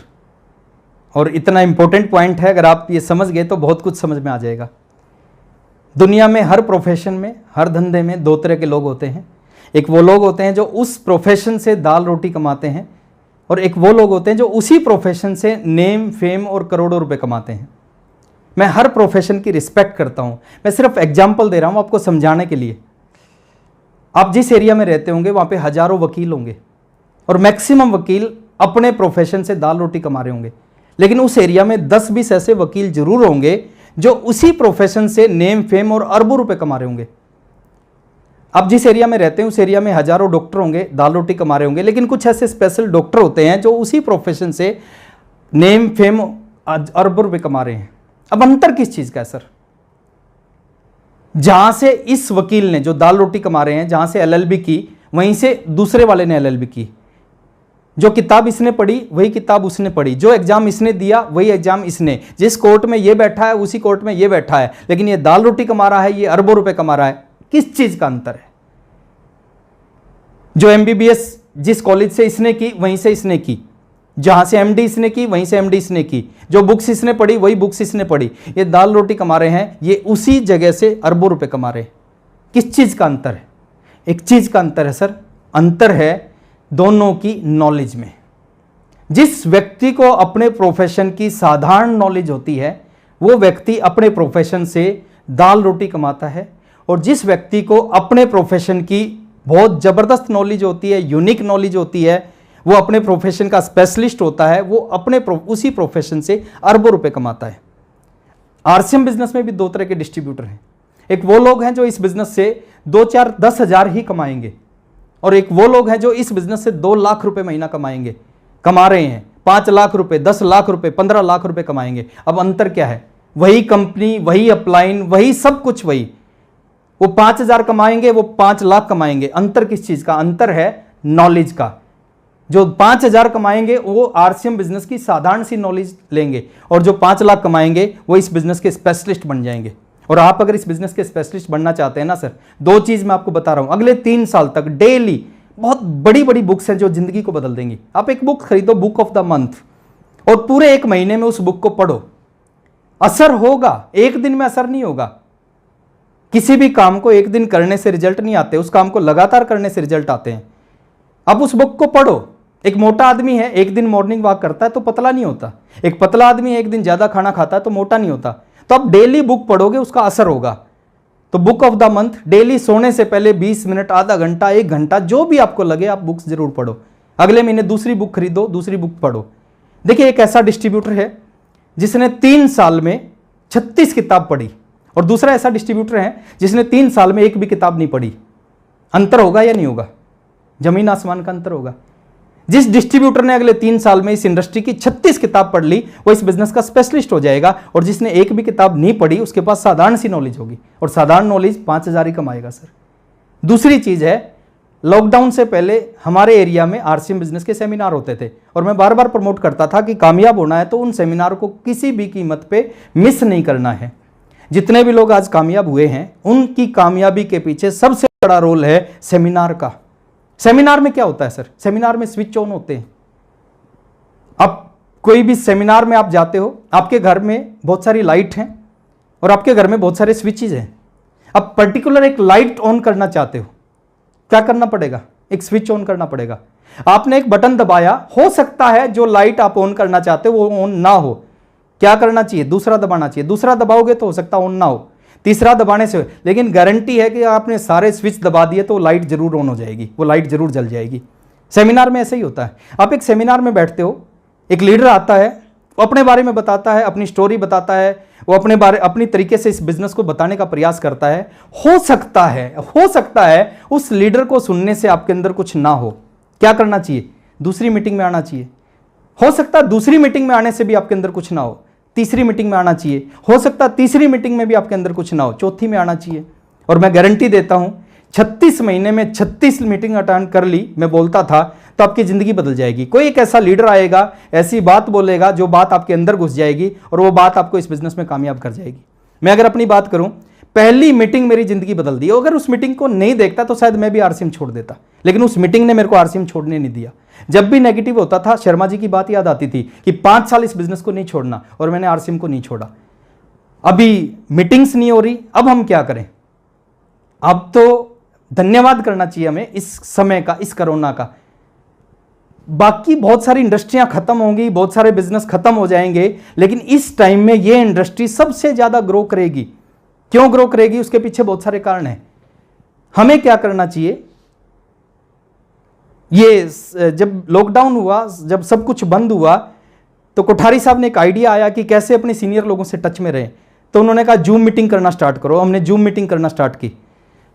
और इतना इंपॉर्टेंट पॉइंट है, अगर आप ये समझ गए तो बहुत कुछ समझ में आ जाएगा। दुनिया में हर प्रोफेशन में, हर धंधे में 2 तरह के लोग होते हैं। एक वो लोग होते हैं जो उस प्रोफेशन से दाल रोटी कमाते हैं, और एक वो लोग होते हैं जो उसी प्रोफेशन से नेम, फेम और करोड़ों रुपए कमाते हैं। मैं हर प्रोफेशन की रिस्पेक्ट करता हूं। मैं सिर्फ एग्जाम्पल दे रहा हूं आपको समझाने के लिए। आप जिस एरिया में रहते होंगे वहां पे हजारों वकील होंगे और मैक्सिमम वकील अपने प्रोफेशन से दाल रोटी कमा रहे होंगे, लेकिन उस एरिया में 10-20 ऐसे वकील जरूर होंगे जो उसी प्रोफेशन से नेम, फेम और अरबों रुपए कमा रहे होंगे। आप जिस एरिया में रहते हैं उस एरिया में हजारों डॉक्टर होंगे, दाल रोटी कमा रहे होंगे, लेकिन कुछ ऐसे स्पेशल डॉक्टर होते हैं जो उसी प्रोफेशन से नेम, फेम, अरबों रुपए कमा रहे हैं। अब अंतर किस चीज का है सर? जहां से इस वकील ने जो दाल रोटी कमा रहे हैं, जहां से एलएलबी की, वहीं से दूसरे वाले ने एलएलबी की। जो किताब इसने पढ़ी वही किताब उसने पढ़ी, जो एग्जाम इसने दिया वही एग्जाम इसने, जिस कोर्ट में ये बैठा है उसी कोर्ट में ये बैठा है, लेकिन ये दाल रोटी कमा रहा है, ये अरबों रुपए कमा रहा है। किस चीज का अंतर है? जो एमबीबीएस जिस कॉलेज से इसने की वहीं से इसने की, जहां से एमडी इसने की वहीं से एमडी इसने की, जो बुक्स इसने पढ़ी वही बुक्स इसने पढ़ी। ये दाल रोटी कमा रहे हैं, ये उसी जगह से अरबों रुपए कमा रहे हैं। किस चीज का अंतर है? एक चीज का अंतर है सर, अंतर है दोनों की नॉलेज में। जिस व्यक्ति को अपने प्रोफेशन की साधारण नॉलेज होती है वो व्यक्ति अपने प्रोफेशन से दाल रोटी कमाता है, और जिस व्यक्ति को अपने प्रोफेशन की बहुत ज़बरदस्त नॉलेज होती है, यूनिक नॉलेज होती है, वो अपने प्रोफेशन का स्पेशलिस्ट होता है, वो अपने उसी प्रोफेशन से अरबों रुपए कमाता है। आरसीएम बिजनेस में भी दो तरह के डिस्ट्रीब्यूटर हैं। एक वो लोग हैं जो इस बिजनेस से 2, 4, 10 हज़ार ही कमाएंगे, और एक वो लोग हैं जो इस बिजनेस से 2 लाख रुपए महीना कमा रहे हैं, 5 लाख रुपए, 10 लाख रुपए, 15 लाख रुपए कमाएंगे। अब अंतर क्या है? वही कंपनी, वही अपलाइन, वही सब कुछ वही। वो 5,000 कमाएंगे, वो 5 लाख कमाएंगे। अंतर किस चीज का? अंतर है नॉलेज का। जो 5,000 कमाएंगे वो आरसीएम बिजनेस की साधारण सी नॉलेज लेंगे, और जो 5 लाख कमाएंगे वो इस बिजनेस के स्पेशलिस्ट बन जाएंगे। और आप अगर इस बिजनेस के स्पेशलिस्ट बनना चाहते हैं ना सर, 2 चीज मैं आपको बता रहा हूं। अगले 3 साल तक डेली बहुत बड़ी बड़ी बुक्स हैं जो जिंदगी को बदल देंगी। आप एक बुक खरीदो, बुक ऑफ द मंथ, और पूरे 1 महीने में उस बुक को पढ़ो। असर होगा, एक दिन में असर नहीं होगा। किसी भी काम को एक दिन करने से रिजल्ट नहीं आते, उस काम को लगातार करने से रिजल्ट आते हैं। अब उस बुक को पढ़ो। एक मोटा आदमी है, एक दिन मॉर्निंग वॉक करता है तो पतला नहीं होता। एक पतला आदमी है, एक दिन ज्यादा खाना खाता है तो मोटा नहीं होता। तो आप डेली बुक पढ़ोगे, उसका असर होगा। तो book of the month, daily सोने से पहले 20 मिनट, आधा घंटा, 1 घंटा, जो भी आपको लगे आप बुक्स जरूर पढ़ो। अगले महीने दूसरी बुक खरीदो, दूसरी बुक पढ़ो। देखिए, एक ऐसा डिस्ट्रीब्यूटर है जिसने 3 साल में 36 किताब पढ़ी, और दूसरा ऐसा डिस्ट्रीब्यूटर है जिसने 3 साल में एक भी किताब नहीं पढ़ी। अंतर होगा या नहीं होगा? जमीन आसमान का अंतर होगा। जिस डिस्ट्रीब्यूटर ने अगले 3 साल में इस इंडस्ट्री की 36 किताब पढ़ ली, वो इस बिजनेस का स्पेशलिस्ट हो जाएगा। और जिसने एक भी किताब नहीं पढ़ी, उसके पास साधारण सी नॉलेज होगी, और साधारण नॉलेज 5,000 ही कमाएगा सर। दूसरी चीज है, लॉकडाउन से पहले हमारे एरिया में आरसीएम बिजनेस के सेमिनार होते थे, और मैं बार बार प्रमोट करता था कि कामयाब होना है तो उन सेमिनार को किसी भी कीमत पे मिस नहीं करना है। जितने भी लोग आज कामयाब हुए हैं, उनकी कामयाबी के पीछे सबसे बड़ा रोल है सेमिनार का। सेमिनार में क्या होता है सर? सेमिनार में स्विच ऑन होते हैं। अब कोई भी सेमिनार में आप जाते हो, आपके घर में बहुत सारी लाइट हैं और आपके घर में बहुत सारे स्विचेज हैं। अब पर्टिकुलर एक लाइट ऑन करना चाहते हो, क्या करना पड़ेगा? एक स्विच ऑन करना पड़ेगा। आपने एक बटन दबाया, हो सकता है जो लाइट आप ऑन करना चाहते हो वो ऑन ना हो। क्या करना चाहिए? दूसरा दबाना चाहिए। दूसरा दबाओगे तो हो सकता है ऑन ना हो, तीसरा दबाने से, लेकिन गारंटी है कि आपने सारे स्विच दबा दिए तो लाइट जरूर ऑन हो जाएगी, वो लाइट जरूर जल जाएगी। सेमिनार में ऐसे ही होता है। आप एक सेमिनार में बैठते हो, एक लीडर आता है, वो अपने बारे में बताता है, अपनी स्टोरी बताता है, वो अपनी तरीके से इस बिजनेस को बताने का प्रयास करता है। हो सकता है उस लीडर को सुनने से आपके अंदर कुछ ना हो। क्या करना चाहिए? दूसरी मीटिंग में आना चाहिए। हो सकता है दूसरी मीटिंग में आने से भी आपके अंदर कुछ ना हो, तीसरी मीटिंग में आना चाहिए। हो सकता है तीसरी मीटिंग में भी आपके अंदर कुछ ना हो, चौथी में आना चाहिए। और मैं गारंटी देता हूं, 36 महीने में 36 मीटिंग अटेंड कर ली, मैं बोलता था, तो आपकी जिंदगी बदल जाएगी। कोई एक ऐसा लीडर आएगा, ऐसी बात बोलेगा जो बात आपके अंदर घुस जाएगी, और वो बात आपको इस बिजनेस में कामयाब कर जाएगी। मैं अगर अपनी बात करूं, पहली मीटिंग मेरी जिंदगी बदल दी। अगर उस मीटिंग को नहीं देखता तो शायद मैं भी आरसीएम छोड़ देता, लेकिन उस मीटिंग ने मेरे को आरसीएम छोड़ने नहीं दिया। जब भी नेगेटिव होता था, शर्मा जी की बात याद आती थी कि 5 साल इस बिजनेस को नहीं छोड़ना, और मैंने आरसीएम को नहीं छोड़ा। अभी मीटिंग्स नहीं हो रही, अब हम क्या करें? अब तो धन्यवाद करना चाहिए हमें इस समय का, इस कोरोना का। बाकी बहुत सारी इंडस्ट्रियां खत्म होंगी, बहुत सारे बिजनेस खत्म हो जाएंगे, लेकिन इस टाइम में ये इंडस्ट्री सबसे ज्यादा ग्रो करेगी। क्यों ग्रो करेगी? उसके पीछे बहुत सारे कारण हैं। हमें क्या करना चाहिए? ये जब लॉकडाउन हुआ, जब सब कुछ बंद हुआ, तो कोठारी साहब ने एक आइडिया आया कि कैसे अपने सीनियर लोगों से टच में रहें। तो उन्होंने कहा जूम मीटिंग करना स्टार्ट करो। हमने जूम मीटिंग करना स्टार्ट की।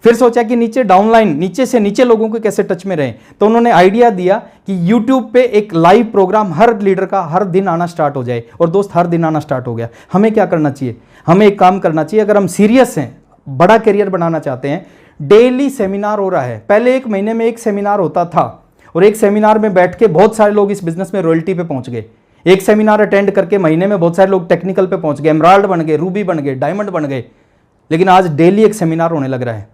फिर सोचा कि नीचे डाउनलाइन, नीचे से नीचे लोगों को कैसे टच में रहें। तो उन्होंने आइडिया दिया कि यूट्यूब पे एक लाइव प्रोग्राम हर लीडर का हर दिन आना स्टार्ट हो जाए। और दोस्त, हर दिन आना स्टार्ट हो गया। हमें क्या करना चाहिए? हमें एक काम करना चाहिए। अगर हम सीरियस हैं, बड़ा करियर बनाना चाहते हैं, डेली सेमिनार हो रहा है। पहले 1 महीने में एक सेमिनार होता था, और एक सेमिनार में बैठ के बहुत सारे लोग इस बिजनेस में रॉयल्टी पे पहुंच गए। एक सेमिनार अटेंड करके महीने में बहुत सारे लोग टेक्निकल पे पहुंच गए, एमराल्ड बन गए, रूबी बन गए, डायमंड बन गए। लेकिन आज डेली एक सेमिनार होने लग रहा है।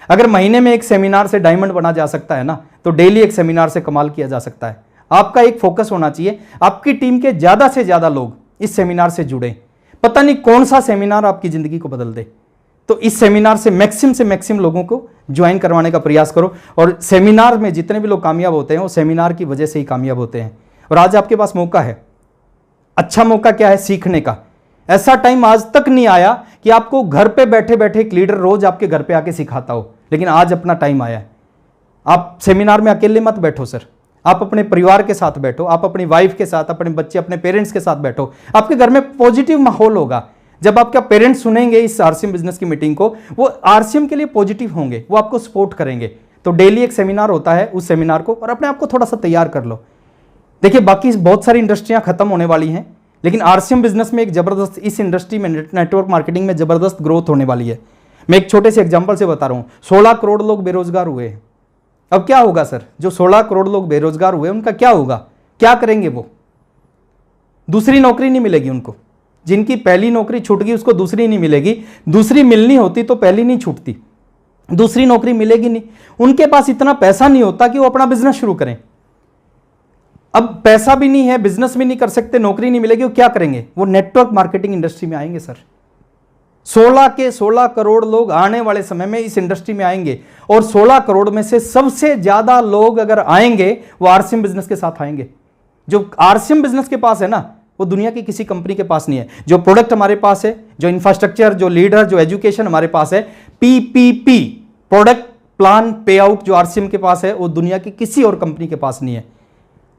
अगर महीने में एक सेमिनार से डायमंड बना जा सकता है ना, तो डेली एक सेमिनार से कमाल किया जा सकता है। आपका एक फोकस होना चाहिए, आपकी टीम के ज्यादा से ज्यादा लोग इस सेमिनार से जुड़े। पता नहीं कौन सा सेमिनार आपकी जिंदगी को बदल दे। तो इस सेमिनार से मैक्सिमम लोगों को ज्वाइन करवाने का प्रयास करो। और सेमिनार में जितने भी लोग कामयाब होते हैं, वो सेमिनार की वजह से ही कामयाब होते हैं। और आज आपके पास मौका है। अच्छा मौका क्या है? सीखने का। ऐसा टाइम आज तक नहीं आया कि आपको घर पे बैठे बैठे एक लीडर रोज आपके घर पे आके सिखाता हो, लेकिन आज अपना टाइम आया है। आप सेमिनार में अकेले मत बैठो सर, आप अपने परिवार के साथ बैठो, आप अपनी वाइफ के साथ, अपने बच्चे, अपने पेरेंट्स के साथ बैठो। आपके घर में पॉजिटिव माहौल होगा। जब आपका पेरेंट्स सुनेंगे इस आरसीएम बिजनेस की मीटिंग को, वो आरसीएम के लिए पॉजिटिव होंगे, वो आपको सपोर्ट करेंगे। तो डेली एक सेमिनार होता है, उस सेमिनार को और अपने आप को थोड़ा सा तैयार कर लो। देखिए, बाकी बहुत सारी इंडस्ट्रियां खत्म होने वाली हैं, लेकिन आरसीएम बिजनेस में एक जबरदस्त, इस इंडस्ट्री में नेटवर्क मार्केटिंग में जबरदस्त ग्रोथ होने वाली है। मैं एक छोटे से एग्जांपल से बता रहा हूं। 16 करोड़ लोग बेरोजगार हुए हैं। अब क्या होगा सर? जो 16 करोड़ लोग बेरोजगार हुए उनका क्या होगा? क्या करेंगे वो? दूसरी नौकरी नहीं मिलेगी उनको। जिनकी पहली नौकरी छूट गई उसको दूसरी नहीं मिलेगी। दूसरी मिलनी होती तो पहली नहीं छूटती, दूसरी नौकरी मिलेगी नहीं। उनके पास इतना पैसा नहीं होता कि वो अपना बिजनेस शुरू करें। अब पैसा भी नहीं है, बिजनेस भी नहीं कर सकते, नौकरी नहीं मिलेगी, वो क्या करेंगे? वो नेटवर्क मार्केटिंग इंडस्ट्री में आएंगे सर। 16 के 16 करोड़ लोग आने वाले समय में इस इंडस्ट्री में आएंगे, और 16 करोड़ में से सबसे ज्यादा लोग अगर आएंगे वो आरसीएम बिजनेस के साथ आएंगे। जो आरसीएम बिजनेस के पास है ना, वो दुनिया की किसी कंपनी के पास नहीं है। जो प्रोडक्ट हमारे पास है, जो इंफ्रास्ट्रक्चर, जो लीडर, जो एजुकेशन हमारे पास है, पीपीपी, प्रोडक्ट प्लान पे आउट, जो आरसीएम के पास है, वो दुनिया की किसी और कंपनी के पास नहीं है।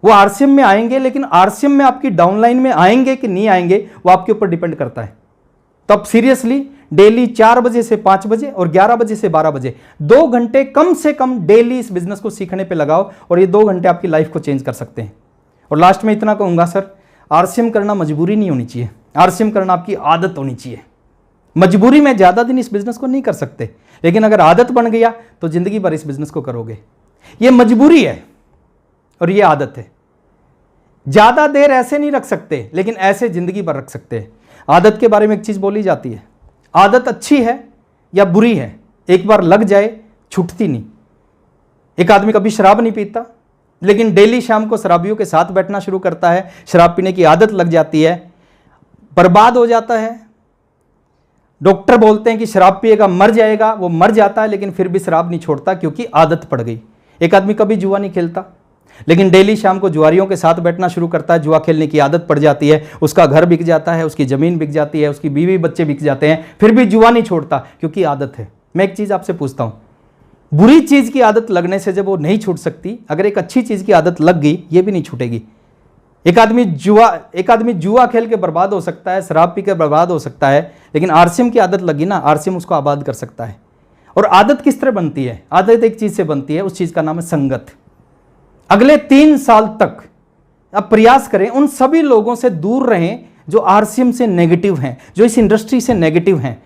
वो आरसीएम में आएंगे, लेकिन आरसीएम में आपकी डाउनलाइन में आएंगे कि नहीं आएंगे वो आपके ऊपर डिपेंड करता है। तो अब सीरियसली डेली 4 बजे से 5 बजे और 11 बजे से 12 बजे 2 घंटे कम से कम डेली इस बिजनेस को सीखने पे लगाओ, और ये 2 घंटे आपकी लाइफ को चेंज कर सकते हैं। और लास्ट में इतना कहूंगा सर, आरसीएम करना मजबूरी नहीं होनी चाहिए, आरसीएम करना आपकी आदत होनी चाहिए। मजबूरी में ज्यादा दिन इस बिजनेस को नहीं कर सकते, लेकिन अगर आदत बन गया तो जिंदगी भर इस बिजनेस को करोगे। ये मजबूरी है और ये आदत है। ज्यादा देर ऐसे नहीं रख सकते, लेकिन ऐसे जिंदगी भर रख सकते हैं। आदत के बारे में एक चीज बोली जाती है, आदत अच्छी है या बुरी है, एक बार लग जाए छूटती नहीं। एक आदमी कभी शराब नहीं पीता, लेकिन डेली शाम को शराबियों के साथ बैठना शुरू करता है, शराब पीने की आदत लग जाती है, बर्बाद हो जाता है। डॉक्टर बोलते हैं कि शराब पिएगा मर जाएगा, वो मर जाता है, लेकिन फिर भी शराब नहीं छोड़ता क्योंकि आदत पड़ गई। एक आदमी कभी जुआ नहीं खेलता, लेकिन डेली शाम को जुआरियों के साथ बैठना शुरू करता है, जुआ खेलने की आदत पड़ जाती है, उसका घर बिक जाता है, उसकी ज़मीन बिक जाती है, उसकी बीवी बच्चे बिक जाते हैं, फिर भी जुआ नहीं छोड़ता क्योंकि आदत है। मैं एक चीज़ आपसे पूछता हूँ, बुरी चीज़ की आदत लगने से जब वो नहीं छूट सकती, अगर एक अच्छी चीज़ की आदत लग गई ये भी नहीं छूटेगी। एक आदमी जुआ खेल के बर्बाद हो सकता है, शराब पी के बर्बाद हो सकता है, लेकिन आरसीएम की आदत लगी ना, आरसीएम उसको आबाद कर सकता है। और आदत किस तरह बनती है? आदत एक चीज़ से बनती है, उस चीज़ का नाम है संगत। अगले 3 साल तक आप प्रयास करें उन सभी लोगों से दूर रहें जो आरसीएम से नेगेटिव हैं, जो इस इंडस्ट्री से नेगेटिव हैं।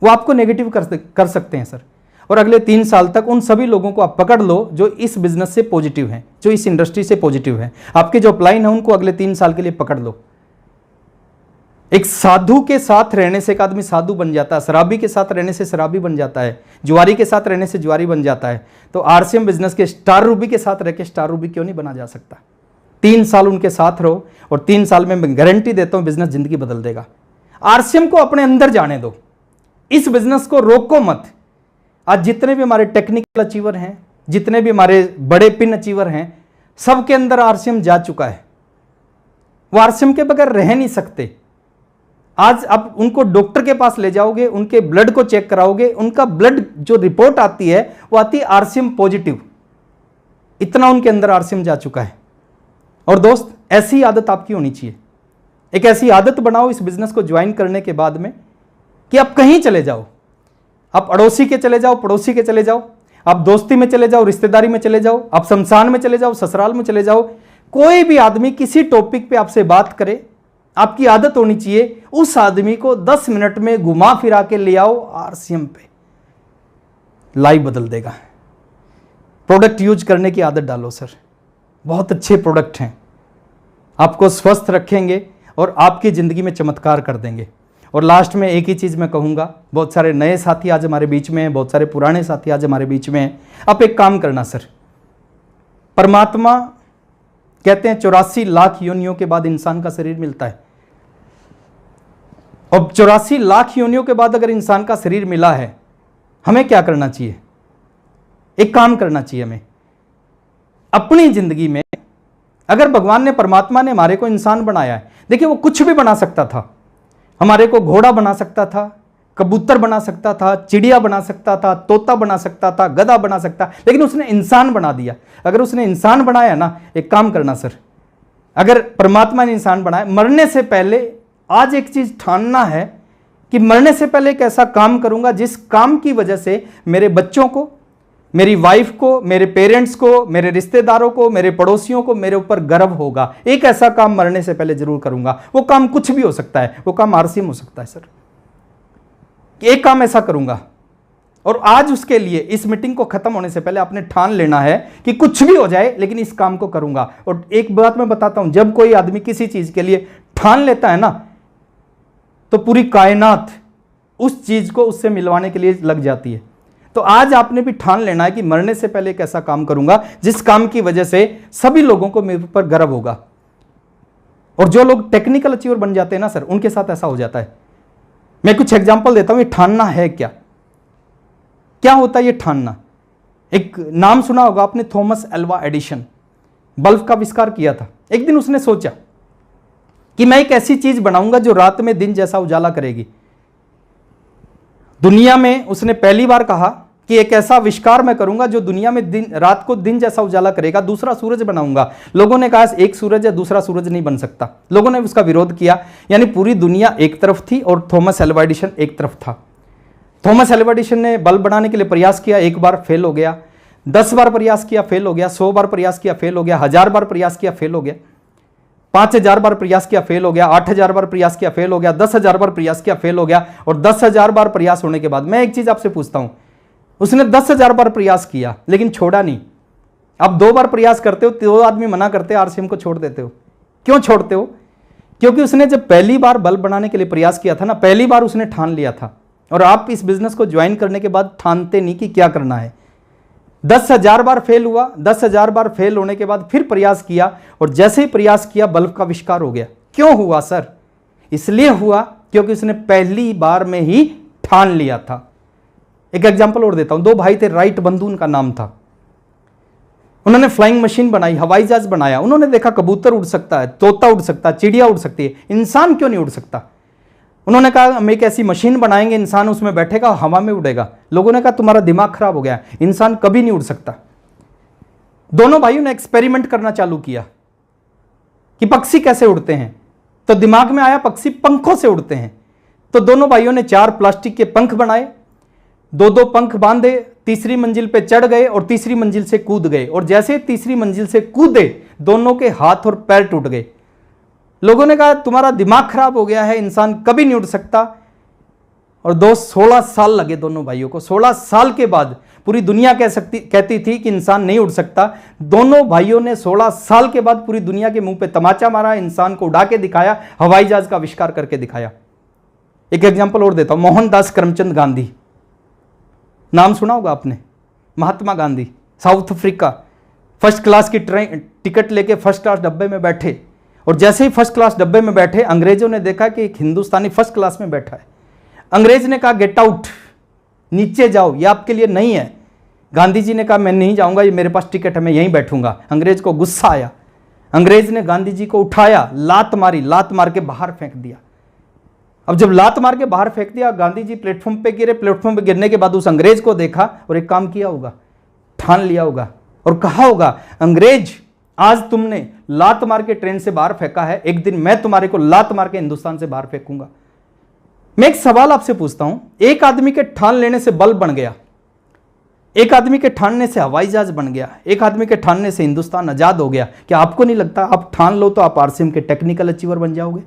वो आपको नेगेटिव कर सकते हैं सर। और अगले 3 साल तक उन सभी लोगों को आप पकड़ लो जो इस बिजनेस से पॉजिटिव हैं, जो इस इंडस्ट्री से पॉजिटिव हैं। आपके जो अपलाइन है उनको अगले 3 साल के लिए पकड़ लो। एक साधु के साथ रहने से एक आदमी साधु बन जाता है, शराबी के साथ रहने से शराबी बन जाता है, जुआरी के साथ रहने से जुआरी बन जाता है। तो आरसीएम बिजनेस के स्टार रूबी के साथ रह के स्टार रूबी क्यों नहीं बना जा सकता? 3 साल उनके साथ रहो, और 3 साल में मैं गारंटी देता हूं बिजनेस जिंदगी बदल देगा। आरसीएम को अपने अंदर जाने दो, इस बिजनेस को रोको मत। आज जितने भी हमारे टेक्निकल अचीवर हैं, जितने भी हमारे बड़े पिन अचीवर हैं, सबके अंदर आरसीएम जा चुका है। वो आरसीएम के बगैर रह नहीं सकते। आज आप उनको डॉक्टर के पास ले जाओगे, उनके ब्लड को चेक कराओगे, उनका ब्लड जो रिपोर्ट आती है वो आती है आरसीएम पॉजिटिव। इतना उनके अंदर आरसीएम जा चुका है। और दोस्त, ऐसी आदत आपकी होनी चाहिए। एक ऐसी आदत बनाओ इस बिजनेस को ज्वाइन करने के बाद में कि आप कहीं चले जाओ, आप अड़ोसी के चले जाओ, पड़ोसी के चले जाओ, आप दोस्ती में चले जाओ, रिश्तेदारी में चले जाओ, आप शमशान में चले जाओ, ससुराल में चले जाओ, कोई भी आदमी किसी टॉपिक पे आपसे बात करे, आपकी आदत होनी चाहिए उस आदमी को 10 मिनट में घुमा फिरा के ले आओ आरसीएम पे। लाइफ बदल देगा। प्रोडक्ट यूज करने की आदत डालो सर, बहुत अच्छे प्रोडक्ट हैं, आपको स्वस्थ रखेंगे और आपकी ज़िंदगी में चमत्कार कर देंगे। और लास्ट में एक ही चीज़ मैं कहूँगा, बहुत सारे नए साथी आज हमारे बीच में हैं, बहुत सारे पुराने साथी आज हमारे बीच में हैं। आप एक काम करना सर, परमात्मा कहते हैं 84 लाख योनियों के बाद इंसान का शरीर मिलता है। अब 84 लाख योनियों के बाद अगर इंसान का शरीर मिला है, हमें क्या करना चाहिए? एक काम करना चाहिए हमें, अपनी जिंदगी में अगर भगवान ने, परमात्मा ने हमारे को इंसान बनाया है, देखिए वो कुछ भी बना सकता था, हमारे को घोड़ा बना सकता था, कबूतर बना सकता था, चिड़िया बना सकता था, तोता बना सकता था, गधा बना सकता, लेकिन उसने इंसान बना दिया। अगर उसने इंसान बनाया ना, एक काम करना सर, अगर परमात्मा ने इंसान बनाया, मरने से पहले आज एक चीज ठानना है कि मरने से पहले एक ऐसा काम करूंगा जिस काम की वजह से मेरे बच्चों को, मेरी वाइफ को, मेरे पेरेंट्स को, मेरे रिश्तेदारों को, मेरे पड़ोसियों को मेरे ऊपर गर्व होगा। एक ऐसा काम मरने से पहले जरूर करूंगा। वो काम कुछ भी हो सकता है, वो काम आरसीएम हो सकता है सर, एक काम ऐसा करूंगा। और आज उसके लिए इस मीटिंग को खत्म होने से पहले आपने ठान लेना है कि कुछ भी हो जाए लेकिन इस काम को करूंगा। और एक बात मैं बताता हूं, जब कोई आदमी किसी चीज के लिए ठान लेता है ना, तो पूरी कायनात उस चीज को उससे मिलवाने के लिए लग जाती है। तो आज आपने भी ठान लेना है कि मरने से पहले एक ऐसा काम करूंगा जिस काम की वजह से सभी लोगों को मेरे ऊपर गर्व होगा। और जो लोग टेक्निकल अचीवर बन जाते हैं ना सर, उनके साथ ऐसा हो जाता है। मैं कुछ एग्जांपल देता हूं, ये ठानना है क्या, क्या होता है ये ठानना। एक नाम सुना होगा आपने, थॉमस एल्वा एडिशन, बल्ब का आविष्कार किया था। एक दिन उसने सोचा कि मैं एक ऐसी चीज बनाऊंगा जो रात में दिन जैसा उजाला करेगी। दुनिया में उसने पहली बार कहा कि एक ऐसा आविष्कार मैं करूंगा जो दुनिया में दिन, रात को दिन जैसा उजाला करेगा। दूसरा सूरज बनाऊंगा। लोगों ने कहा एक सूरज है, दूसरा सूरज नहीं बन सकता। लोगों ने उसका विरोध किया, यानी पूरी दुनिया एक तरफ थी और थॉमस एल्वा एडिशन एक तरफ था। थॉमस एल्वा एडिशन ने बल्ब बनाने के लिए प्रयास किया, एक बार फेल हो गया, 10 बार प्रयास किया फेल हो गया, 100 बार प्रयास किया फेल हो गया, 1000 बार प्रयास किया फेल हो गया, 5000 बार प्रयास किया फेल हो गया, 8000 बार प्रयास किया फेल हो गया, 10,000 बार प्रयास किया फेल हो गया। और 10,000 बार प्रयास होने के बाद मैं एक चीज आपसे पूछता हूं, उसने 10,000 बार प्रयास किया लेकिन छोड़ा नहीं। अब 2 बार प्रयास करते हो, 2 आदमी मना करते हैं, आरसीएम को छोड़ देते हो। क्यों छोड़ते हो? क्योंकि उसने जब पहली बार बल्ब बनाने के लिए प्रयास किया था ना, पहली बार उसने ठान लिया था। और आप इस बिजनेस को ज्वाइन करने के बाद ठानते नहीं कि क्या करना है। 10,000 बार फेल हुआ, 10,000 बार फेल होने के बाद फिर प्रयास किया, और जैसे ही प्रयास किया बल्ब का आविष्कार हो गया। क्यों हुआ सर? इसलिए हुआ क्योंकि उसने पहली बार में ही ठान लिया था। एक एग्जांपल और देता हूं, 2 भाई थे, राइट बंधु उनका नाम था। उन्होंने फ्लाइंग मशीन बनाई, हवाई जहाज बनाया। उन्होंने देखा कबूतर उड़ सकता है, तोता उड़ सकता है, चिड़िया उड़ सकती है, इंसान क्यों नहीं उड़ सकता? उन्होंने कहा हम एक ऐसी मशीन बनाएंगे, इंसान उसमें बैठेगा, हवा में उड़ेगा। लोगों ने कहा तुम्हारा दिमाग खराब हो गया, इंसान कभी नहीं उड़ सकता। दोनों भाइयों ने एक्सपेरिमेंट करना चालू किया कि पक्षी कैसे उड़ते हैं। तो दिमाग में आया पक्षी पंखों से उड़ते हैं। तो दोनों भाइयों ने 4 प्लास्टिक के पंख बनाए, 2-2 पंख बांधे, तीसरी मंजिल पे चढ़ गए और तीसरी मंजिल से कूद गए। और जैसे तीसरी मंजिल से कूदे, दोनों के हाथ और पैर टूट गए। लोगों ने कहा तुम्हारा दिमाग खराब हो गया है, इंसान कभी नहीं उड़ सकता। और 16 साल लगे दोनों भाइयों को। 16 साल के बाद पूरी दुनिया कहती थी कि इंसान नहीं उड़ सकता। दोनों भाइयों ने 16 साल के बाद पूरी दुनिया के मुंह पे तमाचा मारा, इंसान को उड़ा के दिखाया, हवाई जहाज का आविष्कार करके दिखाया। एक एग्जांपल और देता हूं, मोहनदास करमचंद गांधी, नाम सुना होगा आपने। Mahatma Gandhi, South Africa, first class की ट्रेन टिकट लेके फर्स्ट क्लास डब्बे में बैठे। और जैसे ही फर्स्ट क्लास डब्बे में बैठे, अंग्रेजों ने देखा कि एक हिंदुस्तानी फर्स्ट क्लास में बैठा है। अंग्रेज ने कहा गेट आउट, नीचे जाओ, ये आपके लिए नहीं है। गांधी जी ने कहा मैं नहीं जाऊंगा, ये मेरे पास टिकट है, मैं यहीं बैठूंगा। अंग्रेज को गुस्सा आया, अंग्रेज ने गांधी जी को उठाया, लात मारी, लात मार के बाहर फेंक दिया। अब जब लात मार के बाहर फेंक दिया, गांधी जी प्लेटफॉर्म पे गिरे। प्लेटफॉर्म पे गिरने के बाद उस अंग्रेज को देखा और एक काम किया होगा, ठान लिया होगा और कहा होगा अंग्रेज आज तुमने लात मार के ट्रेन से बाहर फेंका है, एक दिन मैं तुम्हारे को लात मार के हिंदुस्तान से बाहर फेंकूंगा। मैं एक सवाल आपसे पूछता हूं, एक आदमी के ठान लेने से बल्ब बन गया, एक आदमी के ठानने से हवाई जहाज बन गया, एक आदमी के ठानने से हिंदुस्तान आजाद हो गया। क्या आपको नहीं लगता आप ठान लो तो आप आरसीएम के टेक्निकल अचीवर बन जाओगे?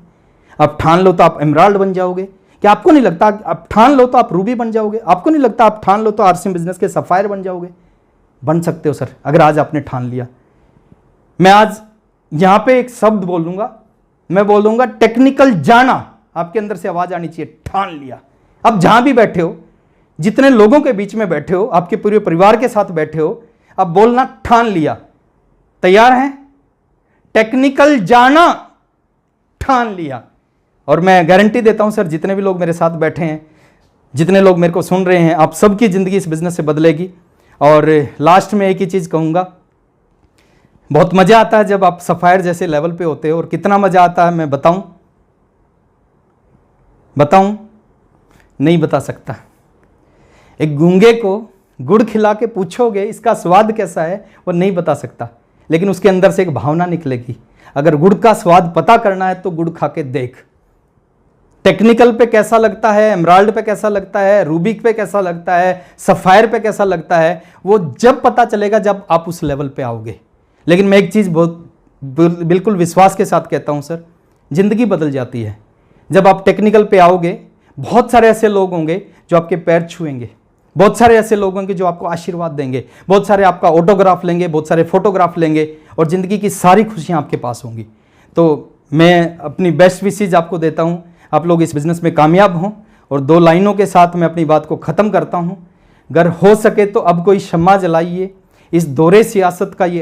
आप ठान लो तो आप एमराल्ड बन जाओगे? क्या आपको नहीं लगता आप ठान लो तो आप रूबी बन जाओगे? आपको नहीं लगता आप ठान लो तो आरसीएम बिजनेस के सफायर बन जाओगे? बन सकते हो सर, अगर आज आपने ठान लिया। मैं आज यहां पे एक शब्द बोल दूंगा, मैं बोल दूंगा टेक्निकल जाना। आपके अंदर से आवाज आनी चाहिए, ठान लिया। अब जहां भी बैठे हो, जितने लोगों के बीच में बैठे हो, आपके पूरे परिवार के साथ बैठे हो, अब बोलना ठान लिया। तैयार हैं? टेक्निकल जाना, ठान लिया। और मैं गारंटी देता हूं सर, जितने भी लोग मेरे साथ बैठे हैं, जितने लोग मेरे को सुन रहे हैं, आप सबकी जिंदगी इस बिजनेस से बदलेगी। और लास्ट में एक ही चीज कहूंगा, बहुत मज़ा आता है जब आप सफ़ायर जैसे लेवल पे होते हो। और कितना मज़ा आता है मैं बताऊं? नहीं बता सकता। एक गूंगे को गुड़ खिला के पूछोगे इसका स्वाद कैसा है, वो नहीं बता सकता, लेकिन उसके अंदर से एक भावना निकलेगी। अगर गुड़ का स्वाद पता करना है तो गुड़ खा के देख। टेक्निकल पे कैसा लगता है, एमराल्ड पे कैसा लगता है, रूबिक पे कैसा लगता है, सफ़ायर पे कैसा लगता है, वो जब पता चलेगा जब आप उस लेवल पे आओगे। लेकिन मैं एक चीज़ बहुत बिल्कुल विश्वास के साथ कहता हूँ सर, ज़िंदगी बदल जाती है जब आप टेक्निकल पे आओगे। बहुत सारे ऐसे लोग होंगे जो आपके पैर छुएंगे, बहुत सारे ऐसे लोग होंगे जो आपको आशीर्वाद देंगे, बहुत सारे आपका ऑटोग्राफ लेंगे, बहुत सारे फोटोग्राफ लेंगे, और ज़िंदगी की सारी खुशियाँ आपके पास होंगी। तो मैं अपनी बेस्ट विशेज आपको देता हूँ, आप लोग इस बिज़नेस में कामयाब हों। और 2 लाइनों के साथ मैं अपनी बात को ख़त्म करता हूँ। अगर हो सके तो अब कोई शम्मा जलाइए, इस दौरे सियासत का ये